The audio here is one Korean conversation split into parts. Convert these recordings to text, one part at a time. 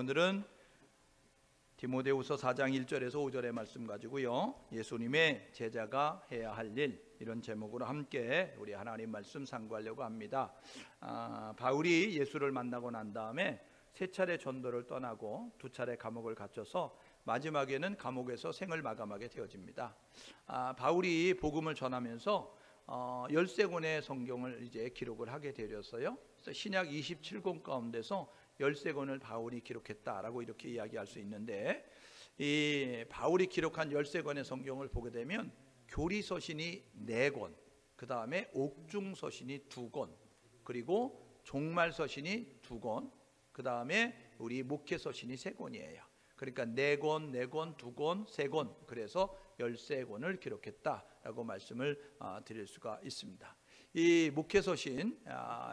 오늘은 디모데후서 4장 1절에서 5절의 말씀 가지고요, 예수님의 제자가 해야 할 일, 이런 제목으로 함께 우리 하나님 말씀 상고하려고 합니다. 바울이 예수를 만나고 난 다음에 세 차례 전도를 떠나고 두 차례 감옥을 갇혀서 마지막에는 감옥에서 생을 마감하게 되어집니다. 바울이 복음을 전하면서 13권의 성경을 이제 기록을 하게 되었어요. 그래서 신약 27권 가운데서 13권을 바울이 기록했다라고 이렇게 이야기할 수 있는데, 이 바울이 기록한 13권의 성경을 보게 되면 교리서신이 4권, 그 다음에 옥중서신이 2권, 그리고 종말서신이 2권, 그 다음에 우리 목회서신이 3권이에요. 그러니까 4권, 4권, 2권, 3권, 그래서 13권을 기록했다라고 말씀을 드릴 수가 있습니다. 이 목회서신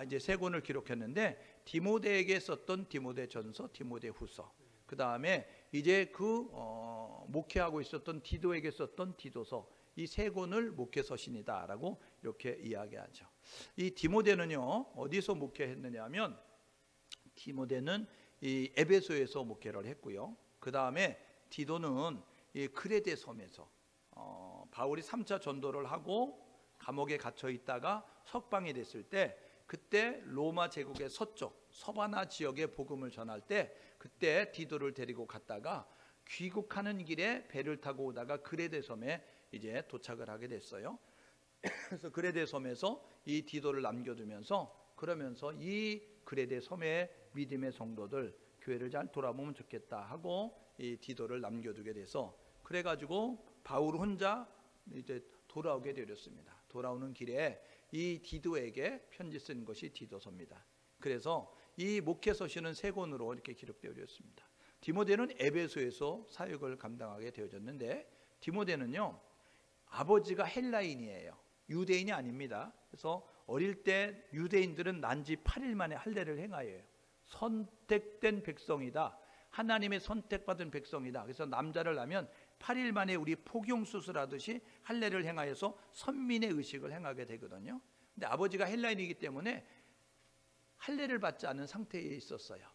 이제 3권을 기록했는데, 디모데에게 썼던 디모데전서, 디모데후서, 그 다음에 이제 그 목회하고 있었던 디도에게 썼던 디도서, 이 3권을 목회서신이다라고 이렇게 이야기하죠. 이 디모데는요, 어디서 목회했느냐 하면, 디모데는 이 에베소에서 목회를 했고요, 그 다음에 디도는 이 크레데 섬에서 바울이 3차 전도를 하고 감옥에 갇혀 있다가 석방이 됐을 때, 그때 로마 제국의 서쪽 서바나 지역에 복음을 전할 때, 그때 디도를 데리고 갔다가 귀국하는 길에 배를 타고 오다가 그레데 섬에 이제 도착을 하게 됐어요. 그래서 그레데 섬에서 이 디도를 남겨두면서, 그러면서 이 그레데 섬의 믿음의 성도들, 교회를 잘 돌아보면 좋겠다 하고 이 디도를 남겨두게 돼서, 그래가지고 바울 혼자 이제 돌아오게 되었습니다. 돌아오는 길에 이 디도에게 편지 쓴 것이 디도서입니다. 그래서 이 목회서신은 3권으로 이렇게 기록되어 있습니다. 디모데는 에베소에서 사역을 감당하게 되어졌는데, 디모데는요, 아버지가 헬라인이에요. 유대인이 아닙니다. 그래서 어릴 때 유대인들은 난 지 8일 만에 할례를 행하여요. 선택된 백성이다, 하나님의 선택받은 백성이다. 그래서 남자를 낳으면 8일 만에 우리 포경수술하듯이 할례를 행하여서 선민의 의식을 행하게 되거든요. 근데 아버지가 헬라인이기 때문에 할례를 받지 않은 상태에 있었어요.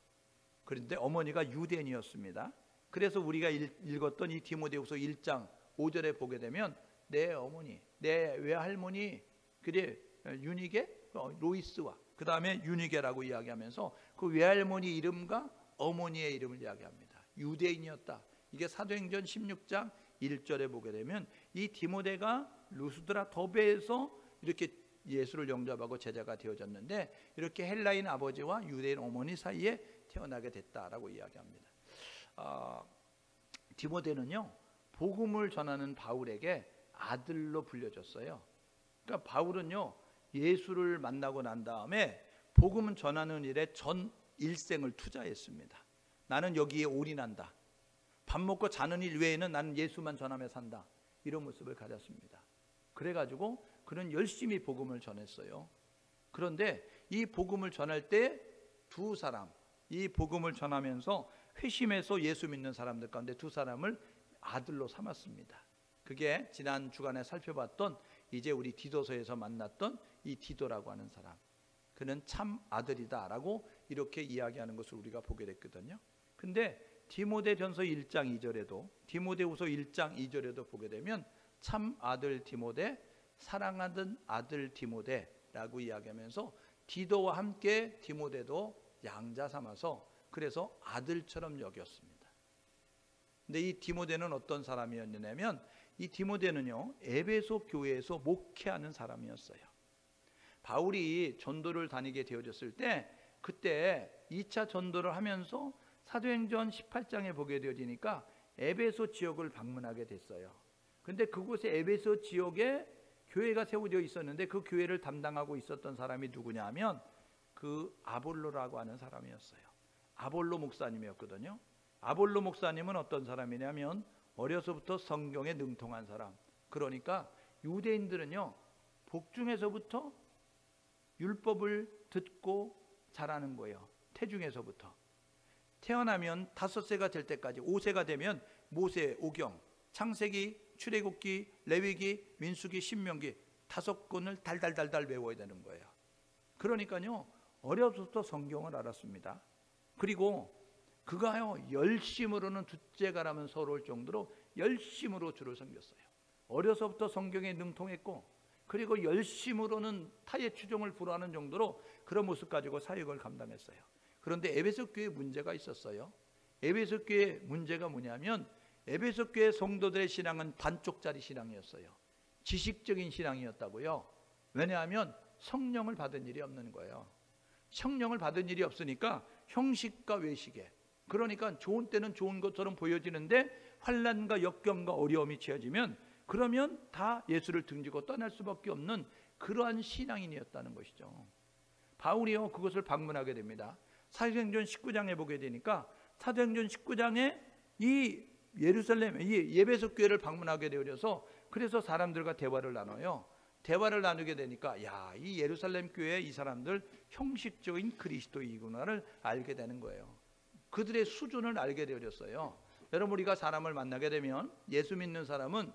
그런데 어머니가 유대인이었습니다. 그래서 우리가 읽었던 이 디모데후서 1장 5절에 보게 되면, 내 어머니, 내 외할머니, 그래 유니게, 로이스와 그 다음에 유니게라고 이야기하면서 그 외할머니 이름과 어머니의 이름을 이야기합니다. 유대인이었다. 이게 사도행전 16장 1절에 보게 되면, 이 디모데가 루스드라 더베에서 이렇게 예수를 영접하고 제자가 되어졌는데, 이렇게 헬라인 아버지와 유대인 어머니 사이에 태어나게 됐다라고 이야기합니다. 디모데는요, 복음을 전하는 바울에게 아들로 불려졌어요. 그러니까 바울은요, 예수를 만나고 난 다음에 복음을 전하는 일에 전 일생을 투자했습니다. 나는 여기에 올인한다. 밥 먹고 자는 일 외에는 나는 예수만 전하며 산다. 이런 모습을 가졌습니다. 그래가지고 그는 열심히 복음을 전했어요. 그런데 이 복음을 전할 때 두 사람, 이 복음을 전하면서 회심해서 예수 믿는 사람들 가운데 두 사람을 아들로 삼았습니다. 그게 지난 주간에 살펴봤던, 이제 우리 디도서에서 만났던 이 디도라고 하는 사람, 그는 참 아들이다라고 이렇게 이야기하는 것을 우리가 보게 됐거든요. 근데 디모데전서 1장 2절에도, 디모데후서 1장 2절에도 보게 되면 참 아들 디모데, 사랑하는 아들 디모데라고 이야기하면서 디도와 함께 디모데도 양자 삼아서, 그래서 아들처럼 여겼습니다. 근데 이 디모데는 어떤 사람이었냐면, 이 디모데는요, 에베소 교회에서 목회하는 사람이었어요. 바울이 전도를 다니게 되어졌을 때, 그때 2차 전도를 하면서 사도행전 18장에 보게 되어지니까 에베소 지역을 방문하게 됐어요. 근데 그곳에 에베소 지역에 교회가 세워져 있었는데, 그 교회를 담당하고 있었던 사람이 누구냐 하면 그 아볼로라고 하는 사람이었어요. 아볼로 목사님이었거든요. 아볼로 목사님은 어떤 사람이냐면, 어려서부터 성경에 능통한 사람. 그러니까 유대인들은요, 복중에서부터 율법을 듣고 자라는 거예요. 태중에서부터 태어나면 5세가 될 때까지, 5세가 되면 모세, 오경, 창세기, 출애굽기, 레위기, 민수기, 신명기 5권을 달달달달 외워야 되는 거예요. 그러니까요, 어려서부터 성경을 알았습니다. 그리고 그가요 열심으로는 둘째가라면 서러울 정도로 열심으로 주를 섬겼어요. 어려서부터 성경에 능통했고, 그리고 열심으로는 타의 추종을 불허하는 정도로 그런 모습 가지고 사역을 감당했어요. 그런데 에베소 교회에 문제가 있었어요. 에베소 교회의 문제가 뭐냐면, 에베소 교회 성도들의 신앙은 반쪽짜리 신앙이었어요. 지식적인 신앙이었다고요. 왜냐하면 성령을 받은 일이 없는 거예요. 성령을 받은 일이 없으니까 형식과 외식에, 그러니까 좋은 때는 좋은 것처럼 보여지는데 환난과 역경과 어려움이 채워지면 그러면 다 예수를 등지고 떠날 수밖에 없는 그러한 신앙인이었다는 것이죠. 바울이요 그것을 방문하게 됩니다. 사도행전 19장에 보게 되니까, 사도행전 19장에 이 예루살렘, 이 에베소 교회를 방문하게 되어서 그래서 사람들과 대화를 나눠요. 대화를 나누게 되니까 야, 이 예루살렘 교회 이 사람들 형식적인 그리스도이구나를 알게 되는 거예요. 그들의 수준을 알게 되어졌어요. 여러분, 우리가 사람을 만나게 되면, 예수 믿는 사람은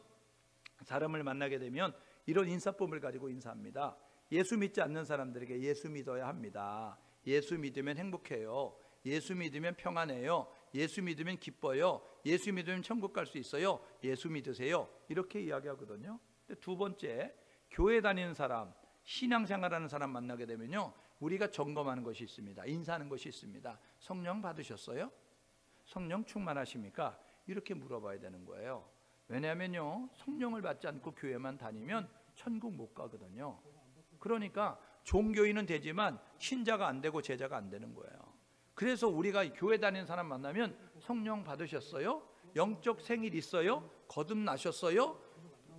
사람을 만나게 되면 이런 인사법을 가지고 인사합니다. 예수 믿지 않는 사람들에게 예수 믿어야 합니다. 예수 믿으면 행복해요. 예수 믿으면 평안해요. 예수 믿으면 기뻐요. 예수 믿으면 천국 갈 수 있어요. 예수 믿으세요. 이렇게 이야기하거든요. 두 번째, 교회 다니는 사람, 신앙생활하는 사람 만나게 되면요, 우리가 점검하는 것이 있습니다. 인사하는 것이 있습니다. 성령 받으셨어요? 성령 충만하십니까? 이렇게 물어봐야 되는 거예요. 왜냐하면요, 성령을 받지 않고 교회만 다니면 천국 못 가거든요. 그러니까 종교인은 되지만 신자가 안 되고 제자가 안 되는 거예요. 그래서 우리가 교회 다니는 사람 만나면 성령 받으셨어요? 영적 생일 있어요? 거듭나셨어요?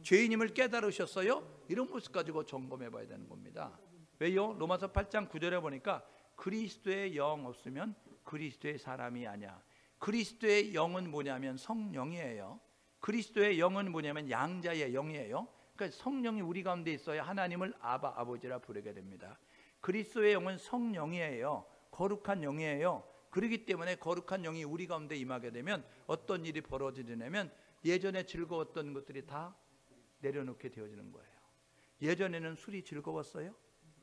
죄인임을 깨달으셨어요? 이런 모습 가지고 점검해 봐야 되는 겁니다. 왜요? 로마서 8장 9절에 보니까 그리스도의 영 없으면 그리스도의 사람이 아니야. 그리스도의 영은 뭐냐면 성령이에요. 그리스도의 영은 뭐냐면 양자의 영이에요. 그러니까 성령이 우리 가운데 있어야 하나님을 아바, 아버지라 부르게 됩니다. 그리스도의 영은 성령이에요. 거룩한 영이에요. 그렇기 때문에 거룩한 영이 우리 가운데 임하게 되면 어떤 일이 벌어지냐면, 예전에 즐거웠던 것들이 다 내려놓게 되어지는 거예요. 예전에는 술이 즐거웠어요?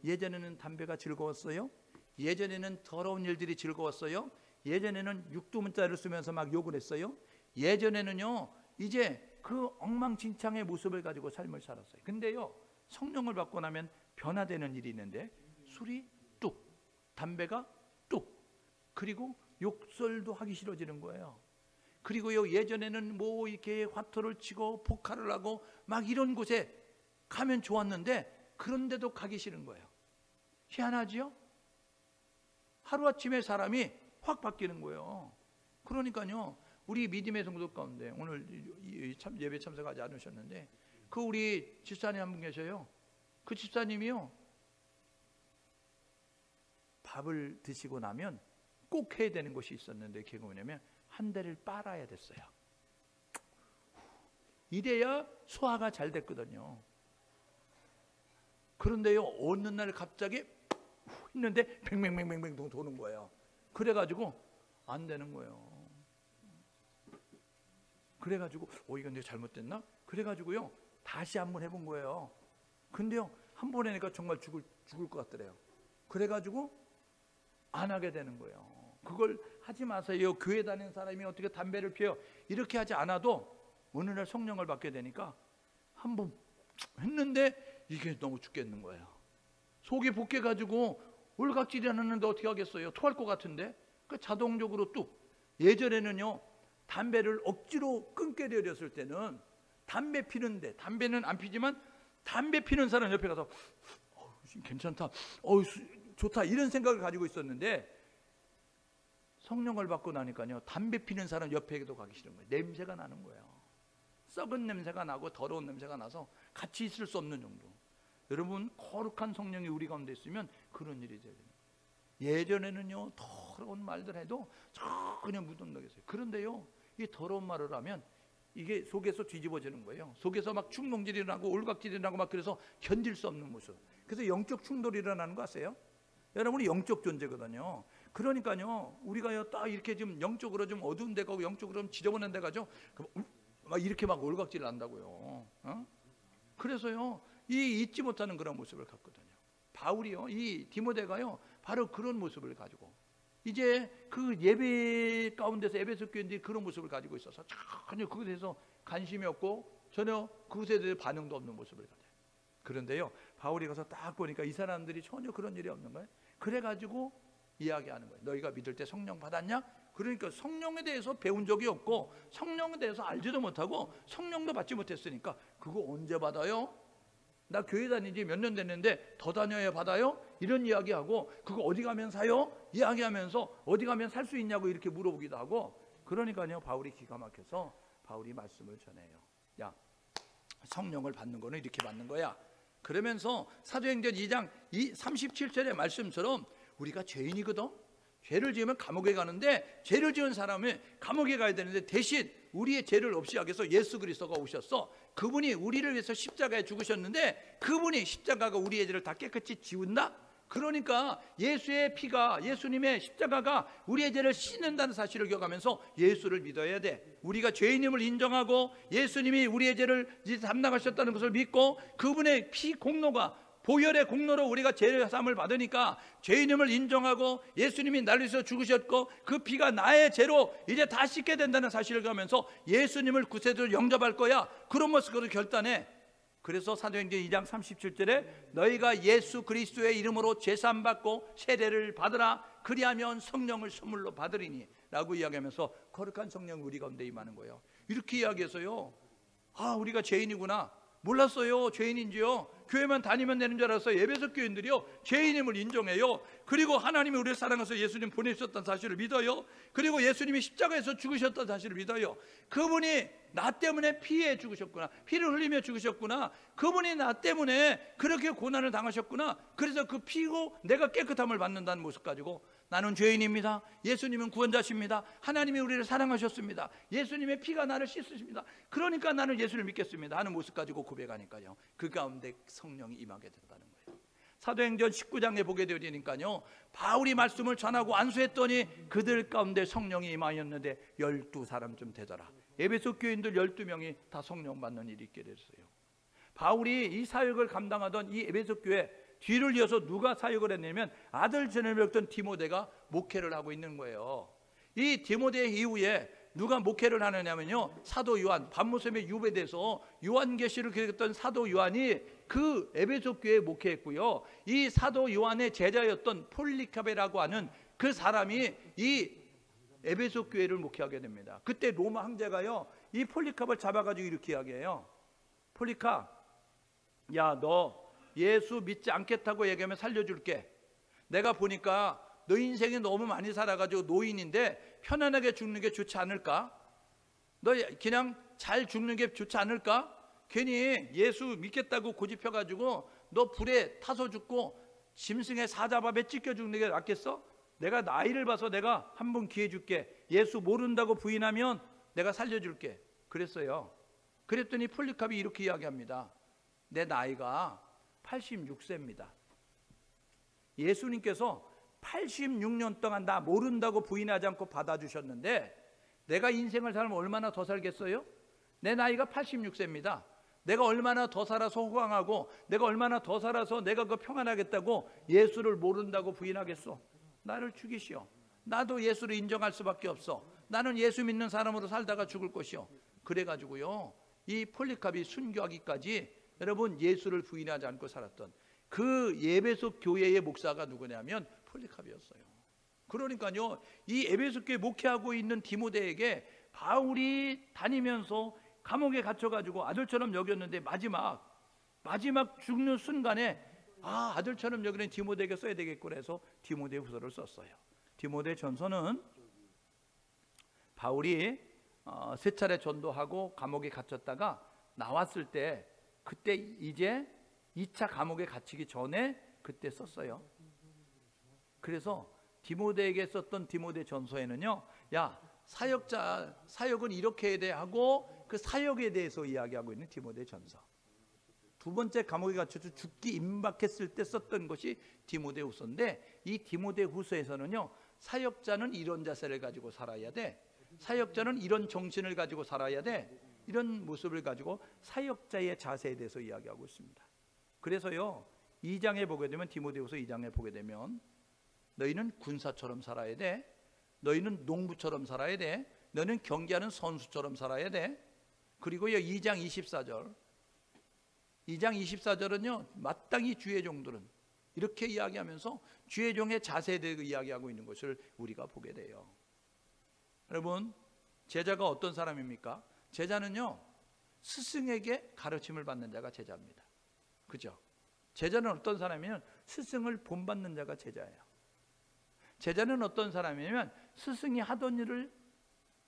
예전에는 담배가 즐거웠어요? 예전에는 더러운 일들이 즐거웠어요? 예전에는 육두문자를 쓰면서 막 욕을 했어요? 예전에는요, 이제 그 엉망진창의 모습을 가지고 삶을 살았어요. 근데요, 성령을 받고 나면 변화되는 일이 있는데, 술이 뚝, 담배가 뚝, 그리고 욕설도 하기 싫어지는 거예요. 그리고요, 예전에는 뭐 이렇게 화투를 치고 포카를 하고 막 이런 곳에 가면 좋았는데, 그런데도 가기 싫은 거예요. 희한하지요? 하루아침에 사람이 확 바뀌는 거예요. 그러니까요, 우리 믿음의 성도 가운데 오늘 예배 참석하지 않으셨는데, 그 우리 집사님 한 분 계셔요. 그 집사님이요, 밥을 드시고 나면 꼭 해야 되는 것이 있었는데, 그게 뭐냐면 한 대를 빨아야 됐어요. 이래야 소화가 잘 됐거든요. 그런데요, 어느 날 갑자기 했는데 뱅뱅뱅뱅뱅 도는 거예요. 그래가지고 안 되는 거예요. 그래가지고 이건 내가 잘못됐나? 그래가지고요, 다시 한번 해본 거예요. 근데요, 한 번 하니까 정말 죽을 것 같더래요. 그래가지고 안 하게 되는 거예요. 그걸 하지 마세요. 교회 다니는 사람이 어떻게 담배를 피워요? 이렇게 하지 않아도 어느 날 성령을 받게 되니까 한 번 했는데 이게 너무 죽겠는 거예요. 속이 볶여가지고 울각질이 나는데 어떻게 하겠어요? 토할 것 같은데. 그 자동적으로 뚝. 예전에는요, 담배를 억지로 끊게 되었을 때는 담배 피는데, 담배는 안 피지만 담배 피는 사람 옆에 가서 괜찮다, 좋다, 이런 생각을 가지고 있었는데, 성령을 받고 나니까요, 담배 피는 사람 옆에도 가기 싫은 거예요. 냄새가 나는 거예요. 썩은 냄새가 나고 더러운 냄새가 나서 같이 있을 수 없는 정도. 여러분, 거룩한 성령이 우리 가운데 있으면 그런 일이 돼요. 예전에는요, 더러운 말들 해도 그냥 무던하겠어요. 그런데요, 이 더러운 말을 하면 이게 속에서 뒤집어지는 거예요. 속에서 막 충동질이 나고 울각질이 나고 막, 그래서 견딜 수 없는 모습. 그래서 영적 충돌이 일어나는 거 아세요? 여러분이 영적 존재거든요. 그러니까요, 우리가요 딱 이렇게 좀 영적으로 좀 어두운 데 가고 영적으로 좀 지저분한 데 가죠. 막 이렇게 막 울각질 난다고요. 그래서요, 이 잊지 못하는 그런 모습을 갖거든요. 바울이요, 이 디모데가요, 바로 그런 모습을 가지고 이제 그 예배 가운데서 에베소 교인들이 그런 모습을 가지고 있어서 전혀 그것에 대해서 관심이 없고 전혀 그것에 대해 반응도 없는 모습을 가져요. 그런데요, 바울이 가서 딱 보니까 이 사람들이 전혀 그런 일이 없는 거예요. 그래가지고 이야기하는 거예요. 너희가 믿을 때 성령 받았냐? 그러니까 성령에 대해서 배운 적이 없고 성령에 대해서 알지도 못하고 성령도 받지 못했으니까 그거 언제 받아요? 나 교회 다닌 지 몇 년 됐는데 더 다녀야 받아요? 이런 이야기하고 그거 어디 가면 사요? 이야기하면서 어디 가면 살 수 있냐고 이렇게 물어보기도 하고. 그러니까요, 바울이 기가 막혀서 바울이 말씀을 전해요. 야, 성령을 받는 거는 이렇게 받는 거야. 그러면서 사도행전 2장 37절의 말씀처럼 우리가 죄인이거든. 죄를 지으면 감옥에 가는데 죄를 지은 사람은 감옥에 가야 되는데 대신 우리의 죄를 없이 하기 위해서 예수 그리스도가 오셨어. 그분이 우리를 위해서 십자가에 죽으셨는데 그분이 십자가가 우리의 죄를 다 깨끗이 지운다. 그러니까 예수의 피가, 예수님의 십자가가 우리의 죄를 씻는다는 사실을 기억하면서 예수를 믿어야 돼. 우리가 죄인임을 인정하고 예수님이 우리의 죄를 담당하셨다는 것을 믿고 그분의 피 공로가, 보혈의 공로로 우리가 죄 사함을 받으니까 죄인임을 인정하고 예수님이 나를 위해서 죽으셨고 그 피가 나의 죄로 이제 다 씻게 된다는 사실을 가면서 예수님을 구세주로 영접할 거야. 그런 모습으로 결단해. 그래서 사도행전 2장 37절에 너희가 예수 그리스도의 이름으로 제사함 받고 세례를 받으라. 그리하면 성령을 선물로 받으리니 라고 이야기하면서 거룩한 성령이 우리 가운데 임하는 거예요. 이렇게 이야기해서요, 아, 우리가 죄인이구나, 몰랐어요. 죄인인지요. 교회만 다니면 되는 줄 알았어요. 에베소 교인들이요, 죄인임을 인정해요. 그리고 하나님이 우리를 사랑해서 예수님 보내주셨다는 사실을 믿어요. 그리고 예수님이 십자가에서 죽으셨다는 사실을 믿어요. 그분이 나 때문에 피해 죽으셨구나, 피를 흘리며 죽으셨구나, 그분이 나 때문에 그렇게 고난을 당하셨구나. 그래서 그 피고 내가 깨끗함을 받는다는 모습 가지고 나는 죄인입니다. 예수님은 구원자십니다. 하나님이 우리를 사랑하셨습니다. 예수님의 피가 나를 씻으십니다. 그러니까 나는 예수를 믿겠습니다 하는 모습 가지고 고백하니까요, 그 가운데 성령이 임하게 된다는 거예요. 사도행전 19장에 보게 되니까요, 바울이 말씀을 전하고 안수했더니 그들 가운데 성령이 임하였는데 12사람쯤 되더라. 에베소 교인들 12명이 다 성령 받는 일이 있게 됐어요. 바울이 이 사역을 감당하던 이 에베소 교회 뒤를 이어서 누가 사역을 했냐면 아들 제네였던 디모데가 목회를 하고 있는 거예요. 이 디모데 이후에 누가 목회를 하느냐면요, 사도 요한, 밤모섬에 유배돼서 요한계시를 기록했던 사도 요한이 그 에베소 교회에 목회했고요, 이 사도 요한의 제자였던 폴리카베라고 하는 그 사람이 이 에베소 교회를 목회하게 됩니다. 그때 로마 황제가요, 이 폴리카를 잡아가지고 이렇게 이야기해요. 폴리카, 야, 너 예수 믿지 않겠다고 얘기하면 살려줄게. 내가 보니까 너 인생이 너무 많이 살아가지고 노인인데 편안하게 죽는 게 좋지 않을까? 너 그냥 잘 죽는 게 좋지 않을까? 괜히 예수 믿겠다고 고집해가지고 너 불에 타서 죽고 짐승의 사자밥에 찢겨 죽는 게 낫겠어? 내가 나이를 봐서 내가 한 번 기회 줄게. 예수 모른다고 부인하면 내가 살려줄게. 그랬어요. 그랬더니 폴리캅이 이렇게 이야기합니다. 내 나이가 86세입니다. 예수님께서 86년 동안 나 모른다고 부인하지 않고 받아주셨는데 내가 인생을 살면 얼마나 더 살겠어요? 내 나이가 86세입니다. 내가 얼마나 더 살아서 호강하고 내가 얼마나 더 살아서 내가 그 평안하겠다고 예수를 모른다고 부인하겠어? 나를 죽이시오. 나도 예수를 인정할 수밖에 없어. 나는 예수 믿는 사람으로 살다가 죽을 것이오. 그래가지고요, 이 폴리캅이 순교하기까지 여러분 예수를 부인하지 않고 살았던 그 에베소 교회의 목사가 누구냐면 폴리캅이었어요. 그러니까요, 이 에베소 교회 목회하고 있는 디모데에게 바울이 다니면서 감옥에 갇혀가지고 아들처럼 여겼는데 마지막 죽는 순간에 아들처럼 여기는 디모데에게 써야 되겠구나 해서 디모데 후서를 썼어요. 디모데 전서는 바울이 세 차례 전도하고 감옥에 갇혔다가 나왔을 때 그때 이제 2차 감옥에 갇히기 전에 그때 썼어요. 그래서 디모데에게 썼던 디모데 전서에는요, 야, 사역은 이렇게 해야 돼 하고 그 사역에 대해서 이야기하고 있는 디모데 전서. 두 번째 감옥에 갇혀서 죽기 임박했을 때 썼던 것이 디모데 후서인데, 이 디모데 후서에서는요, 사역자는 이런 자세를 가지고 살아야 돼, 사역자는 이런 정신을 가지고 살아야 돼, 이런 모습을 가지고 사역자의 자세에 대해서 이야기하고 있습니다. 그래서요, 2장에 보게 되면, 디모데 후서 2장에 보게 되면 너희는 군사처럼 살아야 돼. 너희는 농부처럼 살아야 돼. 너는 경기하는 선수처럼 살아야 돼. 그리고요 2장 24절 2장 24절은요 마땅히 주의 종들은 이렇게 이야기하면서 주의 종의 자세에 대해 이야기하고 있는 것을 우리가 보게 돼요. 여러분, 제자가 어떤 사람입니까? 제자는요 스승에게 가르침을 받는 자가 제자입니다. 그죠? 제자는 어떤 사람이냐면 스승을 본받는 자가 제자예요. 제자는 어떤 사람이냐면 스승이 하던 일을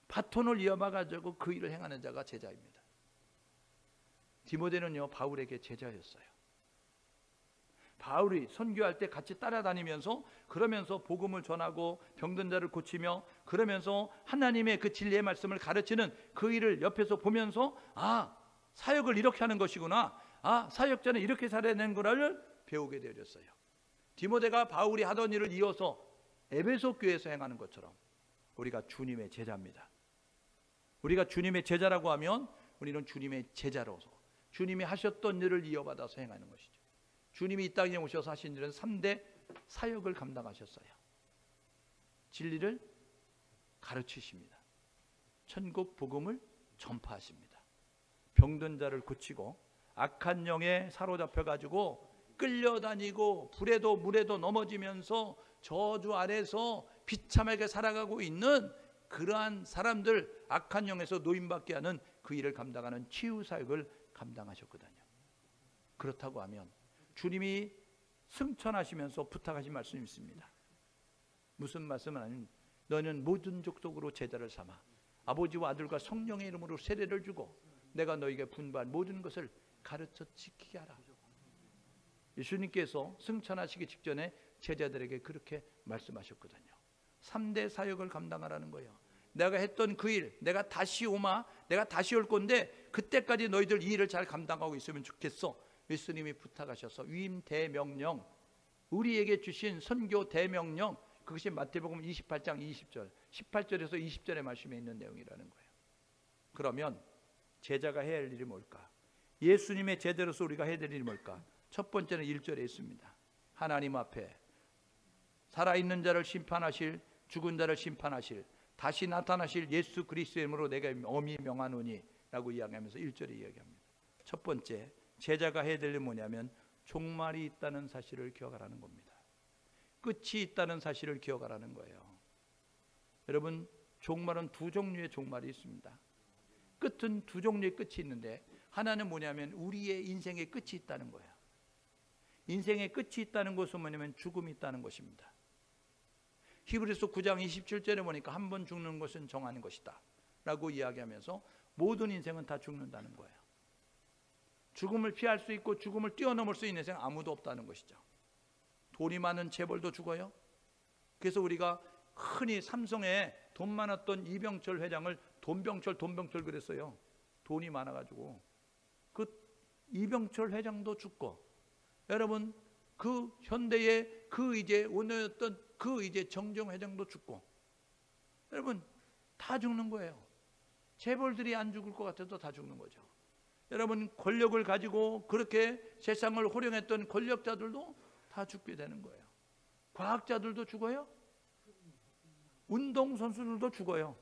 바톤을 이어봐 가지고 그 일을 행하는 자가 제자입니다. 디모데는요 바울에게 제자였어요. 바울이 선교할 때 같이 따라다니면서 그러면서 복음을 전하고 병든 자를 고치며 그러면서 하나님의 그 진리의 말씀을 가르치는 그 일을 옆에서 보면서 사역을 이렇게 하는 것이구나, 사역자는 이렇게 살아야 되는구나를 배우게 되었어요. 디모데가 바울이 하던 일을 이어서 에베소 교회에서 행하는 것처럼 우리가 주님의 제자입니다. 우리가 주님의 제자라고 하면 우리는 주님의 제자로서 주님이 하셨던 일을 이어받아서 행하는 것이죠. 주님이 이 땅에 오셔서 하신 일은 3대 사역을 감당하셨어요. 진리를 가르치십니다. 천국 복음을 전파하십니다. 병든 자를 고치고 악한 영에 사로잡혀 가지고 끌려다니고 불에도 물에도 넘어지면서 저주 아래서 비참하게 살아가고 있는 그러한 사람들, 악한 영에서 노임받게 하는 그 일을 감당하는 치유 사역을 감당하셨거든요. 그렇다고 하면 주님이 승천하시면서 부탁하신 말씀이 있습니다. 무슨 말씀은 아니면 너는 모든 족속으로 제자를 삼아 아버지와 아들과 성령의 이름으로 세례를 주고 내가 너에게 분부한 모든 것을 가르쳐 지키게 하라. 예수님께서 승천하시기 직전에 제자들에게 그렇게 말씀하셨거든요. 3대 사역을 감당하라는 거예요. 내가 했던 그 일, 내가 다시 올 건데 그때까지 너희들 이 일을 잘 감당하고 있으면 좋겠어. 예수님이 부탁하셔서 위임 대명령, 우리에게 주신 선교 대명령, 그것이 마태복음 28장 20절 18절에서 20절의 말씀에 있는 내용이라는 거예요. 그러면 제자가 해야 할 일이 뭘까? 예수님의 제자로서 우리가 해야 될 일이 뭘까? 첫 번째는 1절에 있습니다. 하나님 앞에 살아있는 자를 심판하실, 죽은 자를 심판하실, 다시 나타나실 예수 그리스도의 이름으로 내가 엄히 명하노니 라고 이야기하면서 1절에 이야기합니다. 첫 번째, 제자가 해야 될 일은 뭐냐면 종말이 있다는 사실을 기억하라는 겁니다. 끝이 있다는 사실을 기억하라는 거예요. 여러분, 종말은 두 종류의 종말이 있습니다. 끝은 두 종류의 끝이 있는데 하나는 뭐냐면 우리의 인생의 끝이 있다는 거예요. 인생의 끝이 있다는 것은 뭐냐면 죽음이 있다는 것입니다. 히브리서 9장 27절에 보니까 한 번 죽는 것은 정하는 것이다 라고 이야기하면서 모든 인생은 다 죽는다는 거예요. 죽음을 피할 수 있고 죽음을 뛰어넘을 수 있는 인생 아무도 없다는 것이죠. 돈이 많은 재벌도 죽어요. 그래서 우리가 흔히 삼성에 돈 많았던 이병철 회장을 돈병철 그랬어요. 돈이 많아가지고. 그 이병철 회장도 죽고, 여러분 그 현대의 그 이제 오늘였던 그 이제 정정 회장도 죽고, 여러분 다 죽는 거예요. 재벌들이 안 죽을 것 같아도 다 죽는 거죠. 여러분 권력을 가지고 그렇게 세상을 호령했던 권력자들도 다 죽게 되는 거예요. 과학자들도 죽어요. 운동선수들도 죽어요.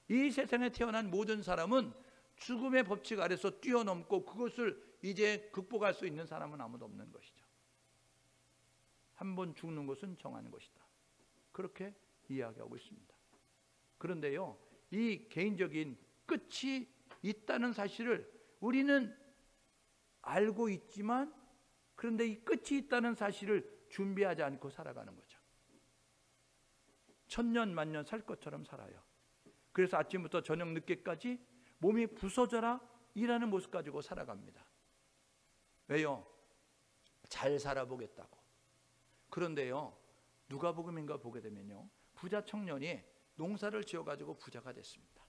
이 세상에 태어난 모든 사람은 죽음의 법칙 아래서 뛰어넘고 그것을 이제 극복할 수 있는 사람은 아무도 없는 것이죠. 한 번 죽는 것은 정하는 것이다. 그렇게 이야기하고 있습니다. 그런데요, 이 개인적인 끝이 있다는 사실을 우리는 알고 있지만, 그런데 이 끝이 있다는 사실을 준비하지 않고 살아가는 거죠. 천년 만년 살 것처럼 살아요. 그래서 아침부터 저녁 늦게까지 몸이 부서져라 일하는 모습 가지고 살아갑니다. 왜요? 잘 살아보겠다고. 그런데요, 누가복음인가 보게 되면요, 부자 청년이 농사를 지어가지고 부자가 됐습니다.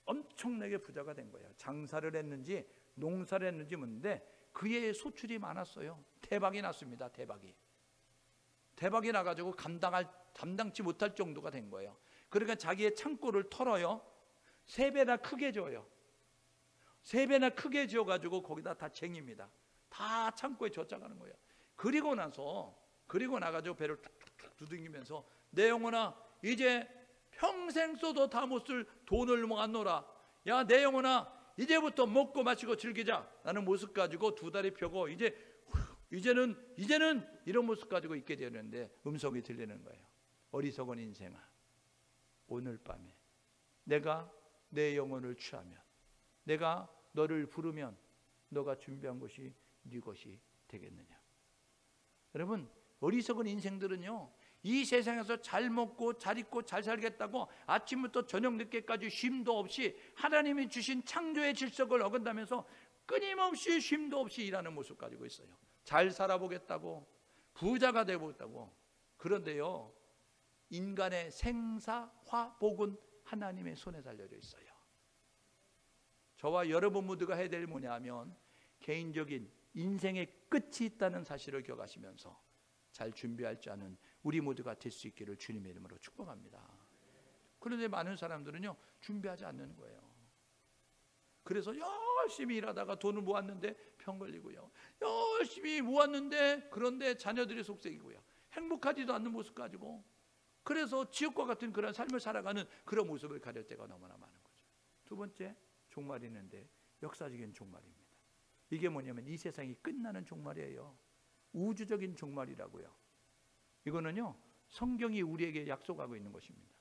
엄청나게 부자가 된 거예요. 장사를 했는지 농사를 했는지 묻는데 그의 소출이 많았어요. 대박이 났습니다. 대박이 나가지고 감당치 못할 정도가 된 거예요. 그러니까 자기의 창고를 털어요. 3배나 크게 지어요. 3배나 크게 지어가지고 거기다 다 쟁입니다. 다 창고에 젖어가는 거예요. 그리고 나가지고 배를 탁탁탁 두둥기면서 내 영혼아 이제 평생 써도 다 못 쓸 돈을 모았노라. 야 내 영혼아 이제부터 먹고 마시고 즐기자 라는 모습 가지고 두 다리 펴고 이제는 이런 모습 가지고 있게 되는데 음성이 들리는 거예요. 어리석은 인생아, 오늘 밤에 내가 내 영혼을 취하면, 내가 너를 부르면 너가 준비한 것이 네 것이 되겠느냐. 여러분, 어리석은 인생들은요, 이 세상에서 잘 먹고 잘 입고 잘 살겠다고 아침부터 저녁 늦게까지 쉼도 없이 하나님이 주신 창조의 질서를 어긴다면서 끊임없이 쉼도 없이 일하는 모습 가지고 있어요. 잘 살아보겠다고, 부자가 되보겠다고. 그런데요, 인간의 생사, 화복은 하나님의 손에 달려져 있어요. 저와 여러분 모두가 해야 될 뭐냐면 개인적인 인생의 끝이 있다는 사실을 기억하시면서 잘 준비할 줄 아는 우리 모두가 될 수 있기를 주님의 이름으로 축복합니다. 그런데 많은 사람들은요, 준비하지 않는 거예요. 그래서 열심히 일하다가 돈을 모았는데 병 걸리고요, 열심히 모았는데 그런데 자녀들이 속썩이고요, 행복하지도 않는 모습 가지고, 그래서 지옥과 같은 그런 삶을 살아가는 그런 모습을 가질 때가 너무나 많은 거죠. 두 번째, 종말이 있는데 역사적인 종말입니다. 이게 뭐냐면 이 세상이 끝나는 종말이에요. 우주적인 종말이라고요. 이거는요, 성경이 우리에게 약속하고 있는 것입니다.